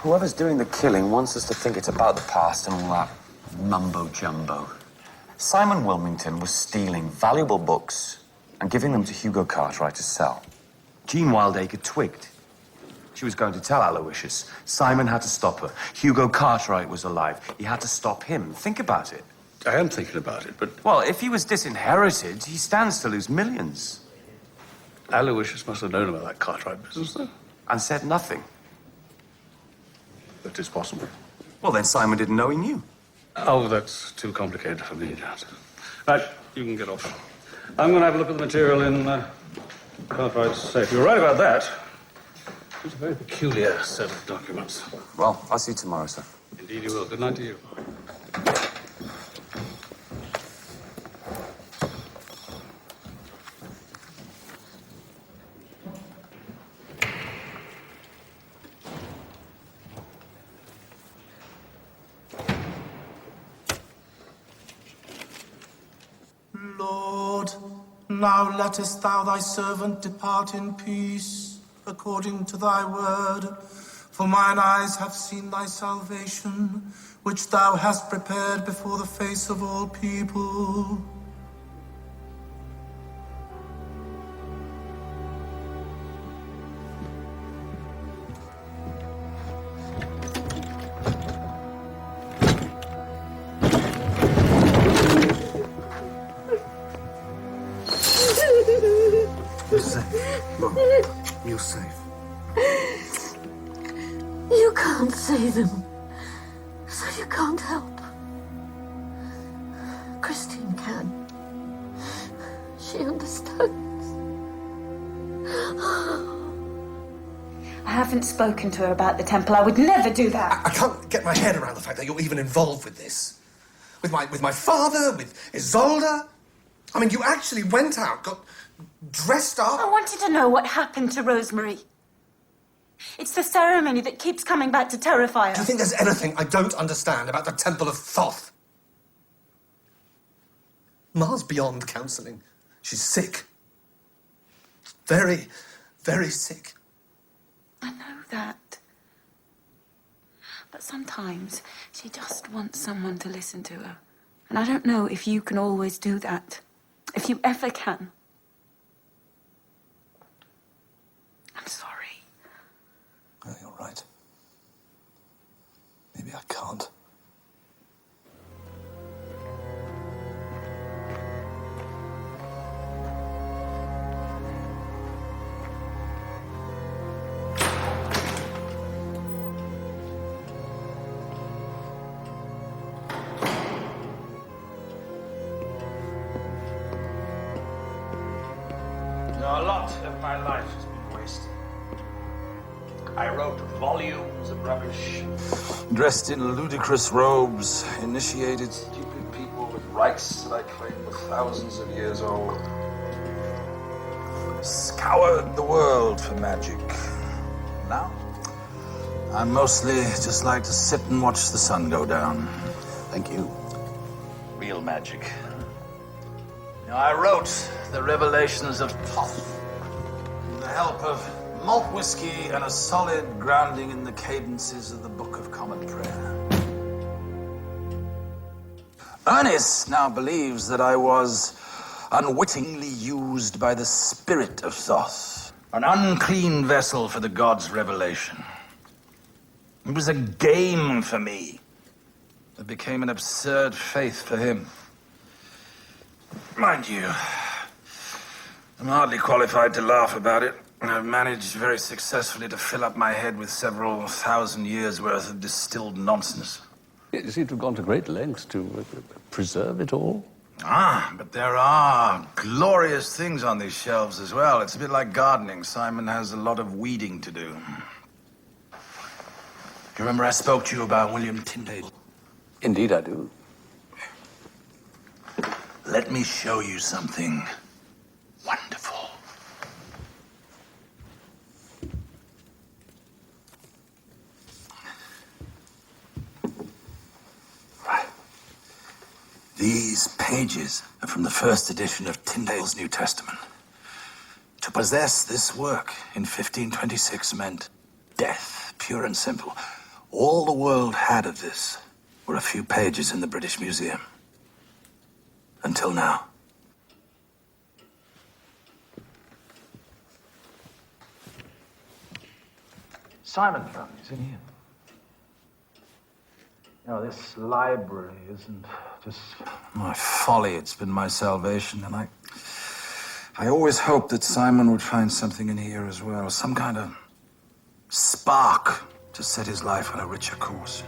Whoever's doing the killing wants us to think it's about the past and all that mumbo-jumbo. Simon Wilmington was stealing valuable books and giving them to Hugo Cartwright to sell. Jean Wildacre twigged. She was going to tell Aloysius. Simon had to stop her. Hugo Cartwright was alive. He had to stop him. Think about it. I am thinking about it, but... Well, if he was disinherited, he stands to lose millions. Aloysius must have known about that Cartwright business, though. And said nothing. That is possible. Well, then Simon didn't know he knew. Oh, that's too complicated for me, Jones. Right, you can get off. I'm going to have a look at the material in Cartwright's safe. You're right about that. It's a very peculiar set of documents. Well, I'll see you tomorrow, sir. Indeed you will. Good night to you. Lord, now lettest thou thy servant depart in peace, according to thy word. For mine eyes have seen thy salvation, which thou hast prepared before the face of all people. You're safe. You can't see them, so you can't help. Christine can. She understands. I haven't spoken to her about the temple. I would never do that. I can't get my head around the fact that you're even involved with this. With my father, with Isolde. I mean, you actually went out, got dressed up. I wanted to know what happened to Rosemary. It's the ceremony that keeps coming back to terrify her. Do you think there's anything I don't understand about the Temple of Thoth? Ma's beyond counselling. She's sick. Very, very sick. I know that. But sometimes she just wants someone to listen to her. And I don't know if you can always do that. If you ever can. I'm sorry. Oh, you're right. Maybe I can't. lot of my life has been wasted. I wrote volumes of rubbish, dressed in ludicrous robes, initiated stupid people with rites that I claimed were thousands of years old. Scoured the world for magic. Now, I mostly just like to sit and watch the sun go down. Thank you. Real magic. Now, I wrote the Revelations of Thoth with the help of malt whiskey and a solid grounding in the cadences of the Book of Common Prayer. Ernest now believes that I was unwittingly used by the spirit of Thoth, an unclean vessel for the gods' revelation. It was a game for me that became an absurd faith for him. Mind you, I'm hardly qualified to laugh about it. I've managed very successfully to fill up my head with several thousand years' worth of distilled nonsense. You seem to have gone to great lengths to preserve it all. But there are glorious things on these shelves as well. It's a bit like gardening. Simon has a lot of weeding to do. Do you remember I spoke to you about William Tyndale? Indeed I do. Let me show you something wonderful. Right. These pages are from the first edition of Tyndale's New Testament. To possess this work in 1526 meant death, pure and simple. All the world had of this were a few pages in the British Museum. Until now. Simon found it. It's in here. You know, this library isn't just my folly. It's been my salvation. And I always hoped that Simon would find something in here as well. Some kind of spark to set his life on a richer course.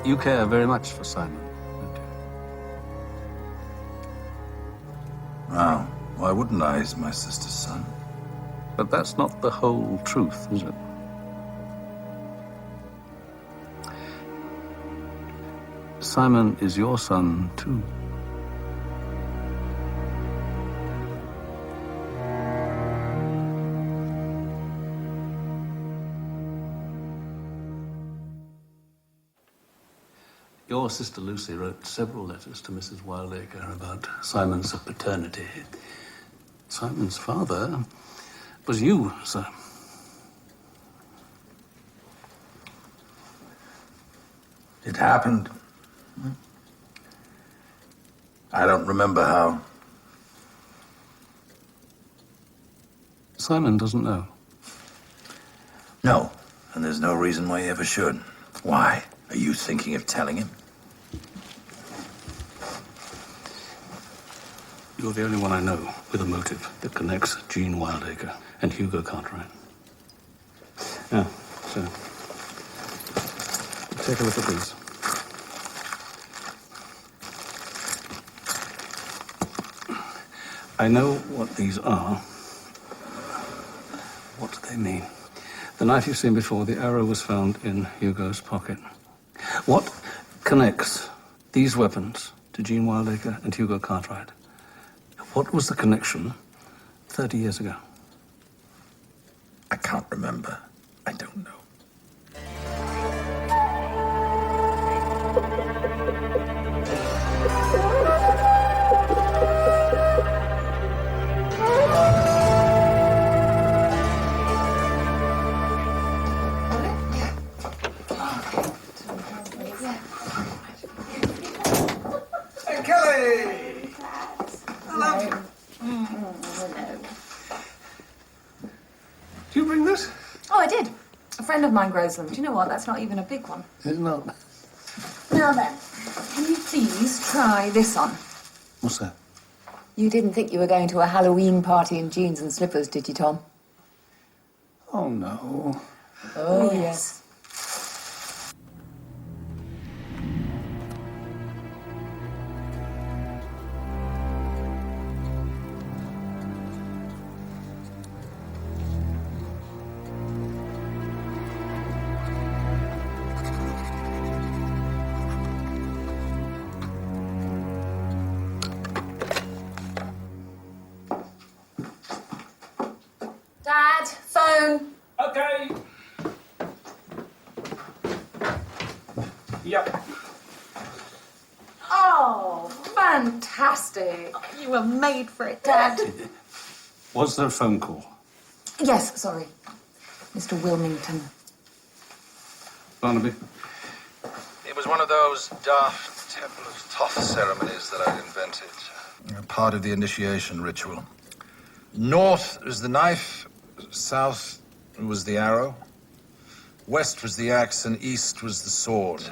You care very much for Simon, don't you? Well, why wouldn't I? He's my sister's son. But that's not the whole truth, is it? Simon is your son, too. Your sister Lucy wrote several letters to Mrs. Wildacre about Simon's paternity. Simon's father was you, sir. It happened. I don't remember how. Simon doesn't know. No, and there's no reason why he ever should. Why? Are you thinking of telling him? You're the only one I know with a motive that connects Jean Wildacre and Hugo Cartwright. Now, so, take a look at these. I know what these are. What do they mean? The knife you've seen before, the arrow was found in Hugo's pocket. What connects these weapons to Jean Wildacre and Hugo Cartwright? What was the connection 30 years ago? I can't remember. I don't know. Hey, Kelly! Hello. Do you bring this? Oh, I did. A friend of mine grows them. Do you know what? That's not even a big one. It's not. Now then, can you please try this on? What's that? You didn't think you were going to a Halloween party in jeans and slippers, did you, Tom? Oh, no. Oh, yes. Dad, phone. Okay. Yep. Oh, fantastic. You were made for it, Dad. Was there a phone call? Yes, sorry. Mr. Wilmington. Barnaby? It was one of those daft Temple of Thoth ceremonies that I'd invented. Part of the initiation ritual. North was the knife, south was the arrow, west was the axe, and east was the sword.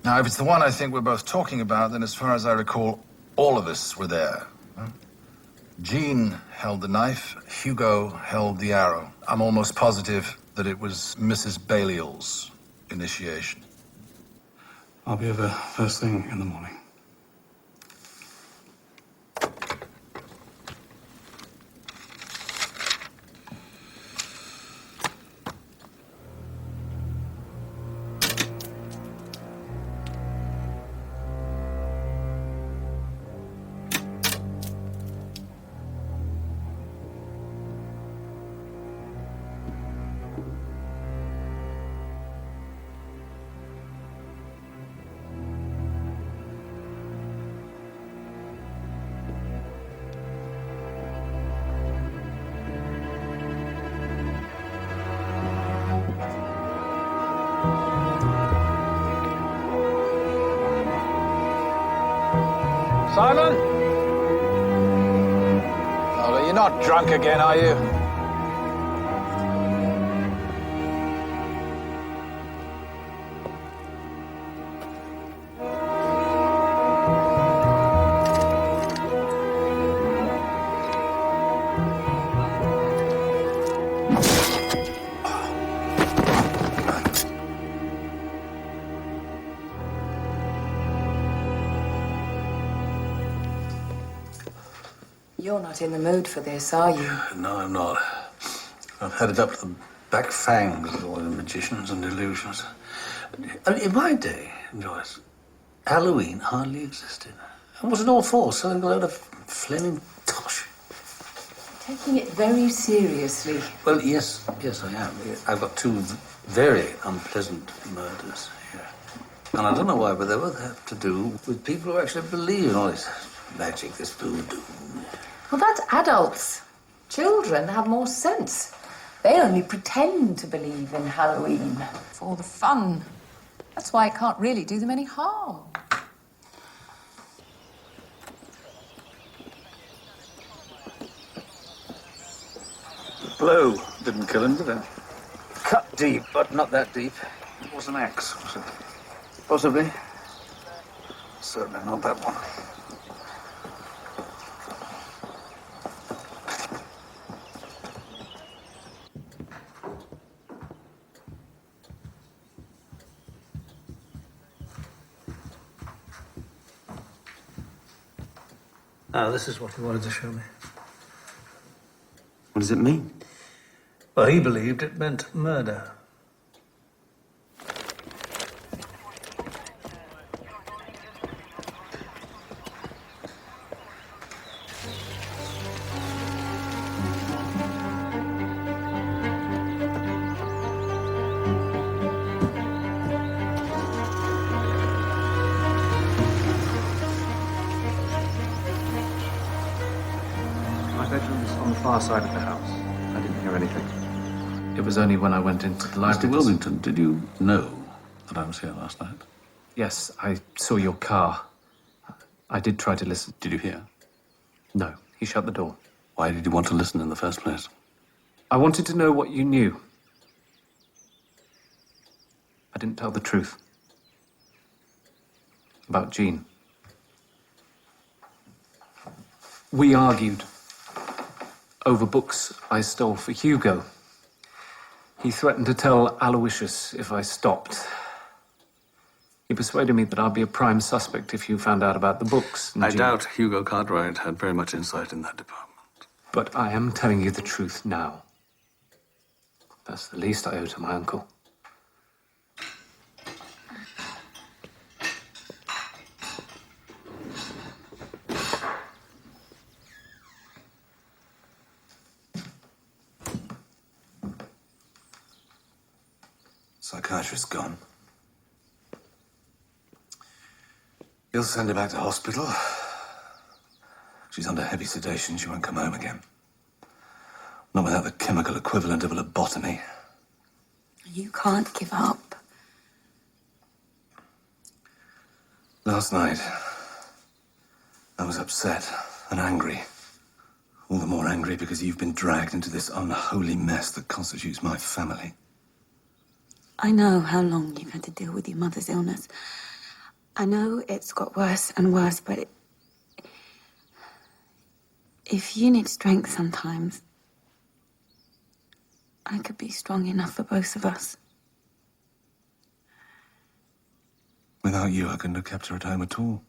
Now, if it's the one I think we're both talking about, then as far as I recall, all of us were there. Jean held the knife, Hugo held the arrow. I'm almost positive that it was Mrs. Baillol's initiation. I'll be over first thing in the morning. Simon? Oh, you're not drunk again, are you? You're not in the mood for this, are you? No, I'm not. I've had it up to the back fangs with all the magicians and illusions. In my day, Joyce, Halloween hardly existed. It wasn't all for selling a load of flaming tosh. Taking it very seriously. Well, yes, I am. I've got two very unpleasant murders here. And I don't know why, but they both have to do with people who actually believe in all this magic, this voodoo. Well, that's adults. Children have more sense. They only pretend to believe in Halloween for the fun. That's why it can't really do them any harm. The blow didn't kill him, did it? Cut deep, but not that deep. It was an axe, was it? Possibly. Certainly not that one. Now, this is what he wanted to show me. What does it mean? Well, he believed it meant murder. My bedroom's on the far side of the house. I didn't hear anything. It was only when I went into the library. Mr. Wilmington, did you know that I was here last night? Yes, I saw your car. I did try to listen. Did you hear? No, he shut the door. Why did you want to listen in the first place? I wanted to know what you knew. I didn't tell the truth. About Jean. We argued over books I stole for Hugo. He threatened to tell Aloysius if I stopped. He persuaded me that I'd be a prime suspect if you found out about the books. I doubt Hugo Cartwright had very much insight in that department. But I am telling you the truth now. That's the least I owe to my uncle. Psychiatrist's gone. He'll send her back to hospital. She's under heavy sedation. She won't come home again. Not without the chemical equivalent of a lobotomy. You can't give up. Last night, I was upset and angry. All the more angry because you've been dragged into this unholy mess that constitutes my family. I know how long you've had to deal with your mother's illness. I know it's got worse and worse, but if you need strength sometimes, I could be strong enough for both of us. Without you, I couldn't have kept her at home at all.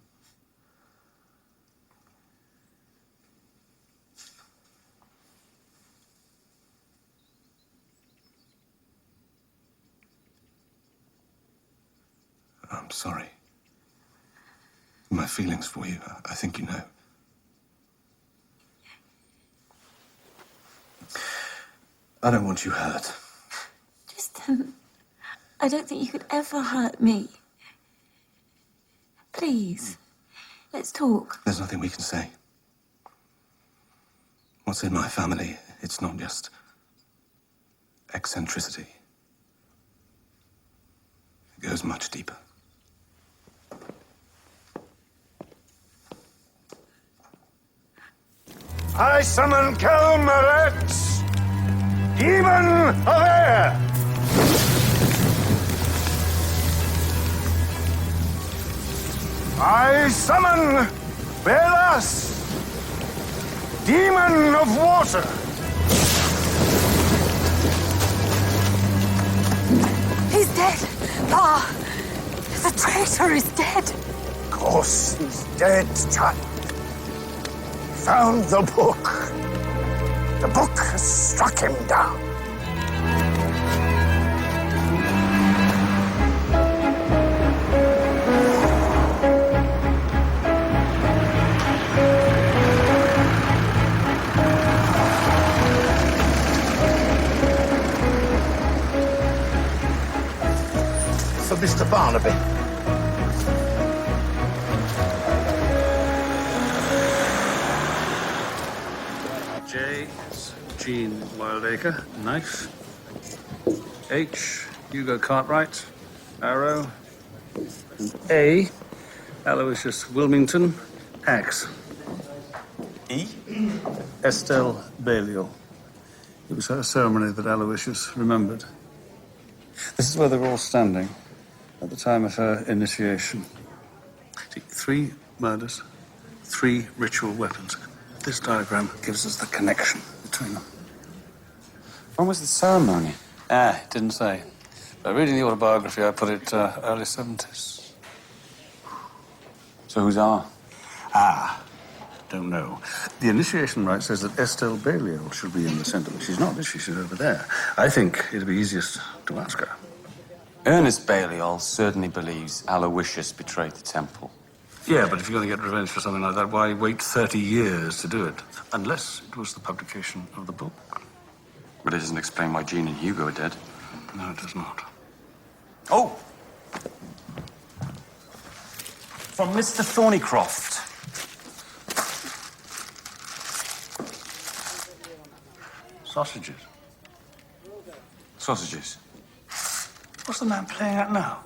I'm sorry. My feelings for you, I think you know. I don't want you hurt. Tristan, I don't think you could ever hurt me. Please, let's talk. There's nothing we can say. What's in my family, it's not just eccentricity. It goes much deeper. I summon Kelmaret, demon of air! I summon Belas, demon of water! He's dead! Pa! The traitor is dead! Of course he's dead, child. Found the book. The book has struck him down. For Mr. Barnaby. J is Jean Wildacre, knife. H, Hugo Cartwright, arrow. And A, Aloysius Wilmington, axe. E? Estelle Baillol. It was her ceremony that Aloysius remembered. This is where they were all standing at the time of her initiation. See, 3 murders, 3 ritual weapons. This diagram gives us the connection between them. When was the ceremony? It didn't say. But reading the autobiography, I put it early 70s. So who's R? Don't know. The initiation rite says that Estelle Baillol should be in the centre, but she's not, is she? She's over there. I think it'd be easiest to ask her. Ernest Baillol certainly believes Aloysius betrayed the temple. Yeah, but if you're going to get revenge for something like that, why wait 30 years to do it? Unless it was the publication of the book. But it doesn't explain why Jean and Hugo are dead. No, it does not. Oh! From Mr. Thornycroft. Sausages. Sausages. What's the man playing at now?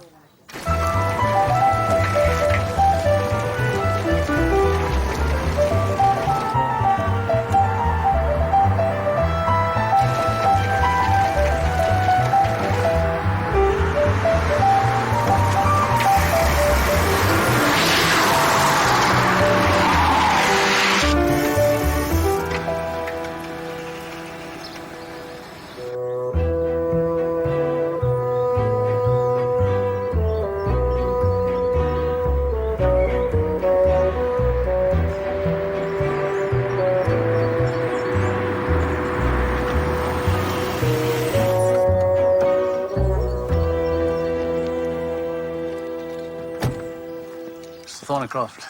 Thornycroft,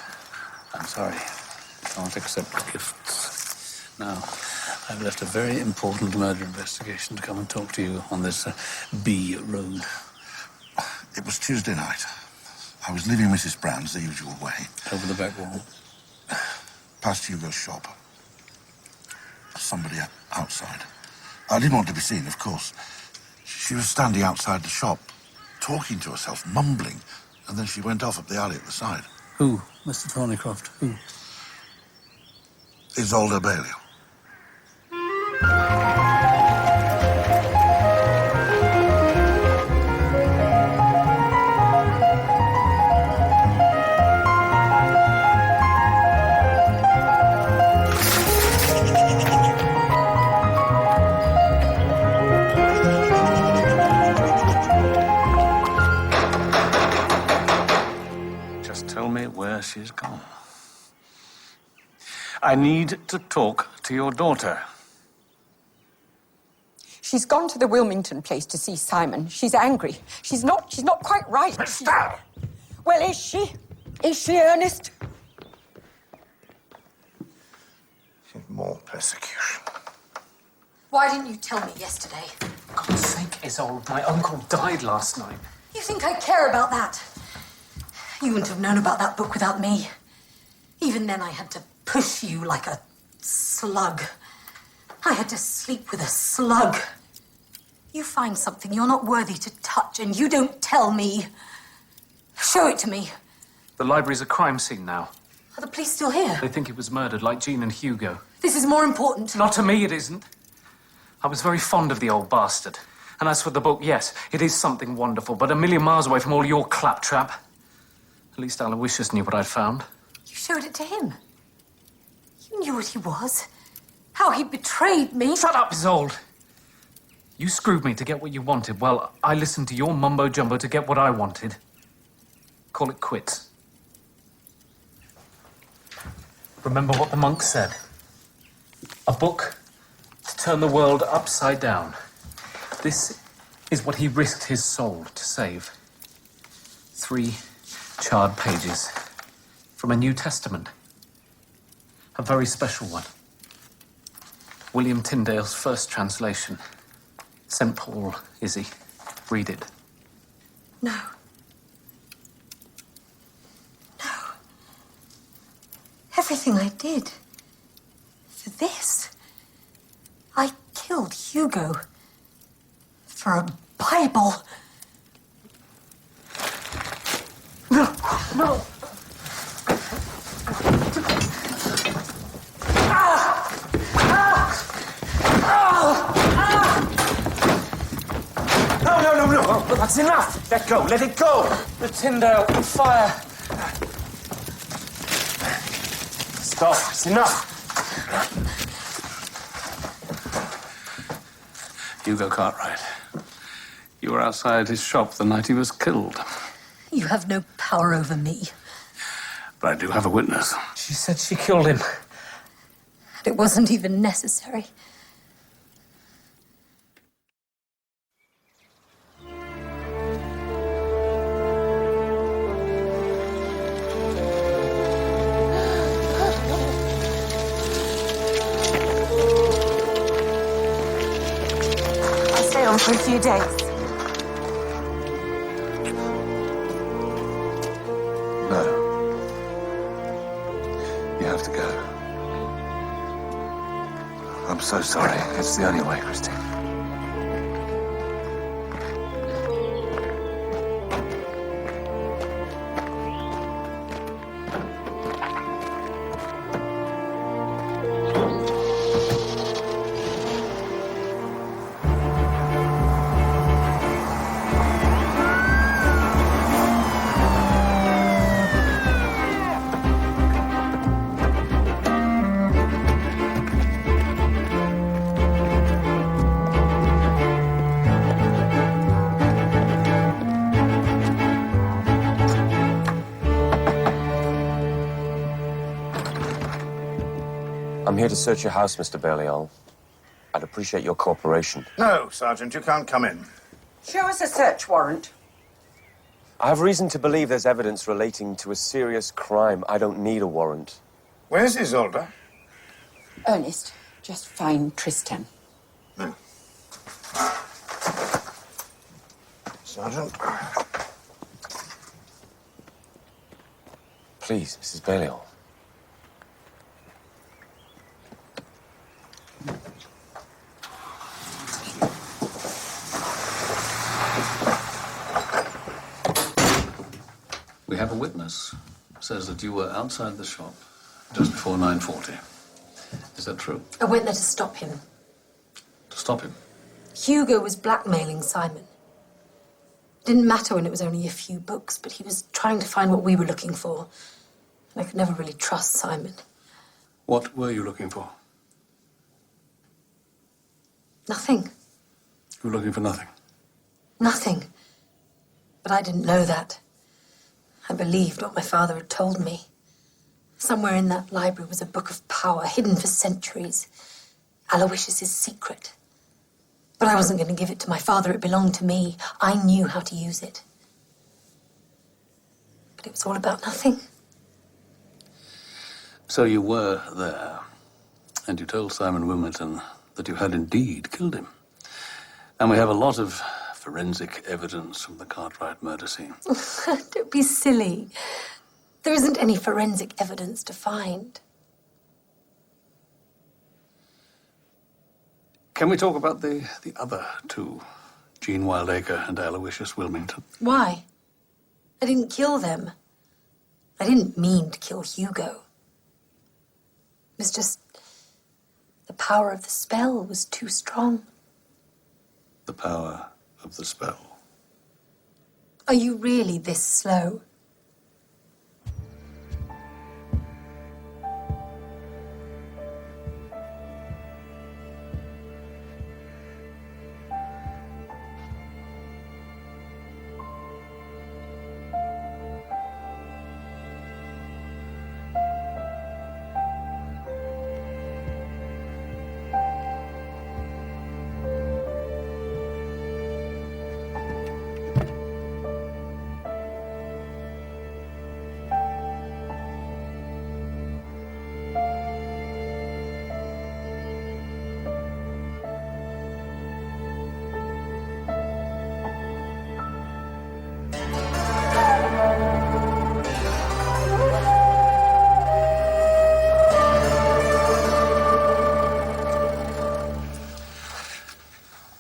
I'm sorry. Can't accept gifts. Now, I've left a very important murder investigation to come and talk to you on this B road. It was Tuesday night. I was leaving Mrs. Brown's the usual way. Over the back wall? Past Hugo's shop. Somebody outside. I didn't want to be seen, of course. She was standing outside the shop, talking to herself, mumbling, and then she went off up the alley at the side. Who? Mr. Thornycroft? Who? Isolde Baillol. Tell me where she's gone. I need to talk to your daughter. She's gone to the Wilmington place to see Simon. She's angry. She's not quite right. Stop! Well, is she? Is she, Ernest? More persecution. Why didn't you tell me yesterday? For God's sake, Isolde, my uncle died last night. You think I care about that? You wouldn't have known about that book without me. Even then, I had to push you like a slug. I had to sleep with a slug. You find something you're not worthy to touch, and you don't tell me. Show it to me. The library's a crime scene now. Are the police still here? They think he was murdered, like Jean and Hugo. This is more important. Not to me, it isn't. I was very fond of the old bastard. And as for the book, yes, it is something wonderful, but a million miles away from all your claptrap. At least Aloysius knew what I'd found. You showed it to him. You knew what he was. How he betrayed me. Shut up, Isolde. You screwed me to get what you wanted. Well, I listened to your mumbo-jumbo to get what I wanted. Call it quits. Remember what the monk said. A book to turn the world upside down. This is what he risked his soul to save. 3 charred pages from a New Testament. A very special one. William Tyndale's first translation. St. Paul, Izzy. Read it. No. No. Everything I did. For this. I killed Hugo. For a Bible. No. No. No, that's enough. Let go. Let it go. The Tyndale fire. Stop. It's enough. Hugo Cartwright. You were outside his shop the night he was killed. You have no power over me. But I do have a witness. She said she killed him. And it wasn't even necessary. I'll stay on for a few days. No. You have to go. I'm so sorry. It's the only way, Christine. I'm here to search your house, Mr. Baillol. I'd appreciate your cooperation. No, Sergeant, you can't come in. Show us a search warrant. I have reason to believe there's evidence relating to a serious crime. I don't need a warrant. Where's Isolde? Ernest, just find Tristan. No. Sergeant. Please, Mrs. Baillol. We have a witness. Says that you were outside the shop just before 9:40. Is that true? I went there to stop him. To stop him? Hugo was blackmailing Simon. Didn't matter when it was only a few books, but he was trying to find what we were looking for. And I could never really trust Simon. What were you looking for? Nothing. You were looking for nothing. Nothing. But I didn't know that. I believed what my father had told me. Somewhere in that library was a book of power, hidden for centuries. Aloysius' secret. But I wasn't going to give it to my father. It belonged to me. I knew how to use it. But it was all about nothing. So you were there, and you told Simon Wilmington that you had indeed killed him. And we have a lot of forensic evidence from the Cartwright murder scene. Don't be silly. There isn't any forensic evidence to find. Can we talk about the other two, Jean Wildacre and Aloysius Wilmington? Why? I didn't kill them. I didn't mean to kill Hugo. It was just the power of the spell was too strong. The power of the spell. Are you really this slow?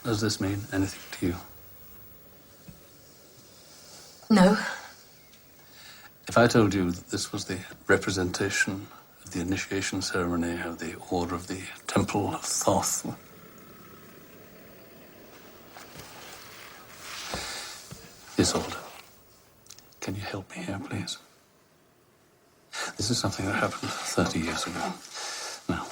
Does this mean anything to you? No. If I told you that this was the representation of the initiation ceremony of the Order of the Temple of Thoth. Isolde, can you help me here, please? This is something that happened 30 years ago. Now,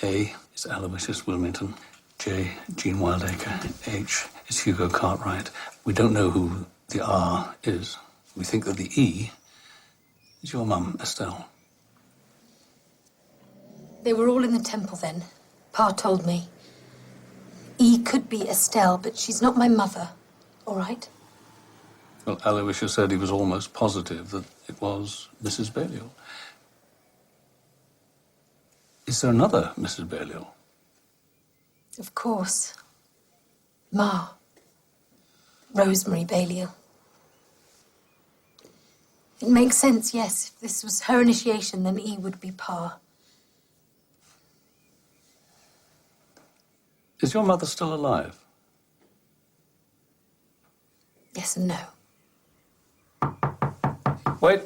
A is Aloysius Wilmington. J, Jean Wildacre. H is Hugo Cartwright. We don't know who the R is. We think that the E is your mum, Estelle. They were all in the temple then. Pa told me. E could be Estelle, but she's not my mother. All right? Well, Aloysius said he was almost positive that it was Mrs. Baillol. Is there another Mrs. Baillol? Of course. Ma. Rosemary Baillol. It makes sense, yes. If this was her initiation, then E would be Pa. Is your mother still alive? Yes and no. Wait.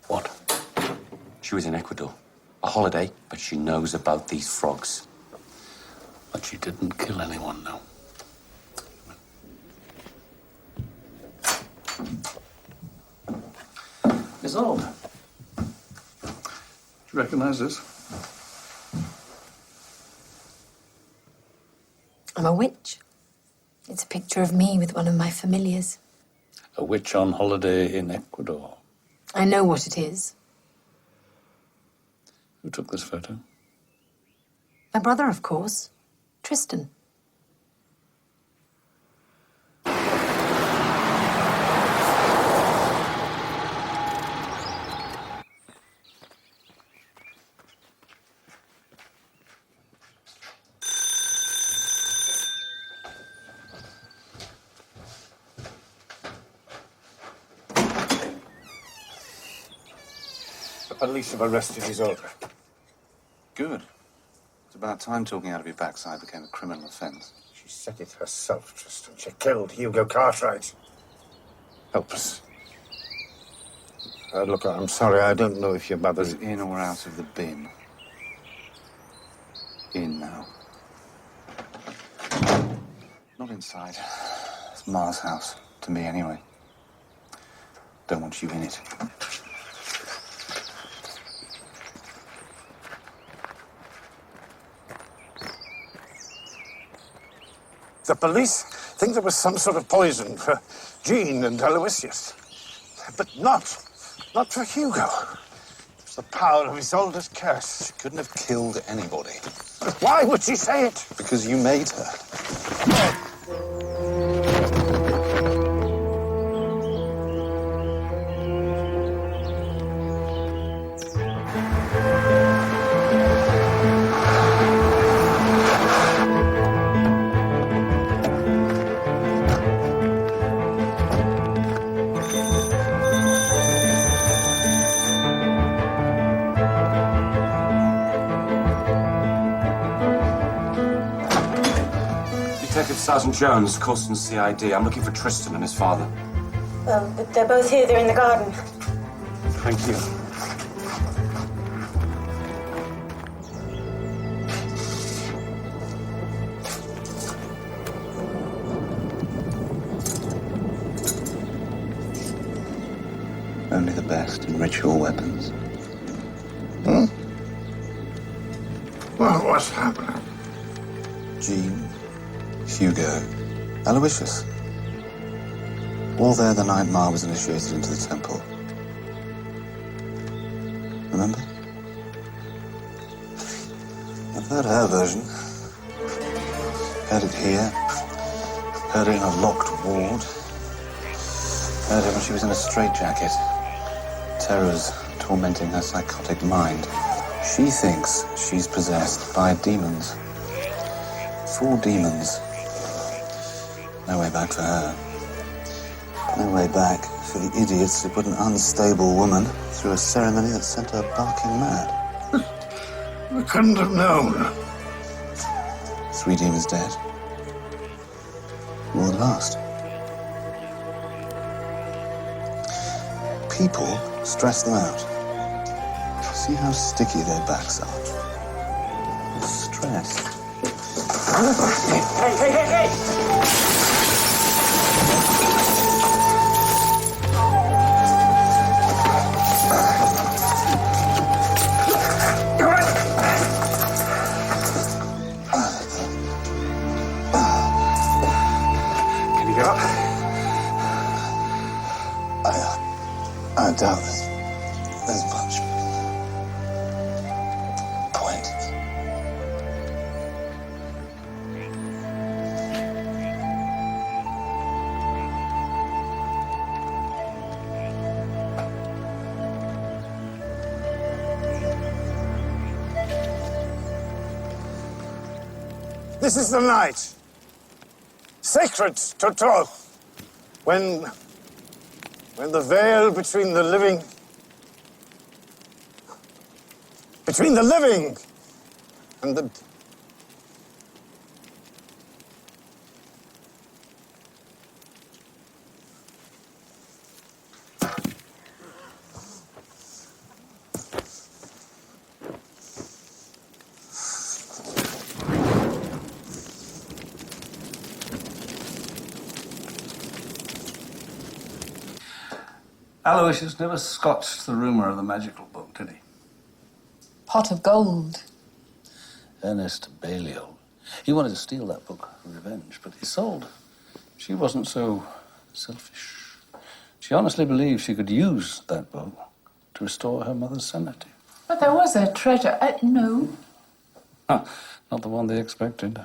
What? She was in Ecuador. A holiday, but she knows about these frogs. But she didn't kill anyone, no. Isolde. Do you recognize this? I'm a witch. It's a picture of me with one of my familiars. A witch on holiday in Ecuador. I know what it is. Who took this photo? My brother, of course. Tristan. The police have arrested Isolde. Good. It's about time talking out of your backside became a criminal offence. She said it herself, Tristan. She killed Hugo Cartwright. Help us. Look, I'm sorry, I don't know if your mother's in or out of the bin. In now. Not inside. It's Ma's house. To me, anyway. Don't want you in it. The police think there was some sort of poison for Jean and Aloysius. But not for Hugo. It was the power of Isolde's curse. She couldn't have killed anybody. But why would she say it? Because you made her. Sergeant Jones, Coulston CID. I'm looking for Tristan and his father. Well, they're both here. They're in the garden. Thank you. Only the best in ritual weapons. Hmm? Well, what's happening? Jean, Hugo, Aloysius. All there the night Ma was initiated into the temple. Remember? I've heard her version. Heard it here. Heard it in a locked ward. Heard it when she was in a straitjacket. Terrors tormenting her psychotic mind. She thinks she's possessed by demons. 4 demons. No way back for her. No way back for the idiots who put an unstable woman through a ceremony that sent her barking mad. We couldn't have known. 3 demons dead. More at last. People stress them out. See how sticky their backs are. Stress. Hey! Can you get up? I doubt there's much point. This is the night. Sacred to Thoth. When the veil between the living and the... Aloysius never scotched the rumour of the magical book, did he? Pot of gold. Ernest Baillol. He wanted to steal that book for revenge, but Isolde, she wasn't so selfish. She honestly believed she could use that book to restore her mother's sanity. But there was a treasure. No. Huh. Not the one they expected.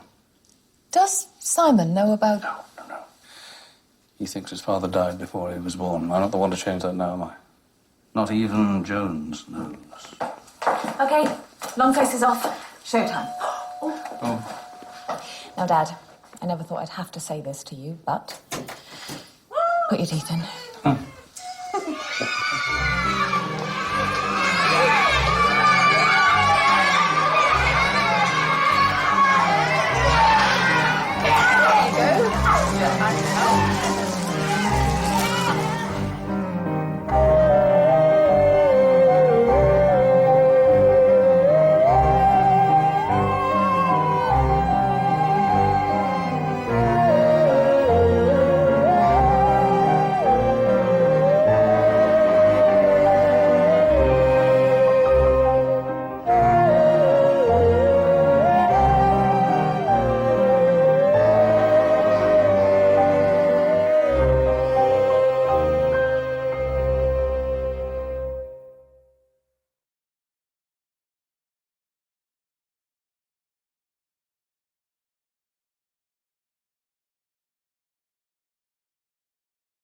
Does Simon know about... No. He thinks his father died before he was born. I'm not the one to change that now, am I? Not even Jones knows. Okay, long faces off. Showtime. Oh. Now, Dad, I never thought I'd have to say this to you, but put your teeth in. There you go.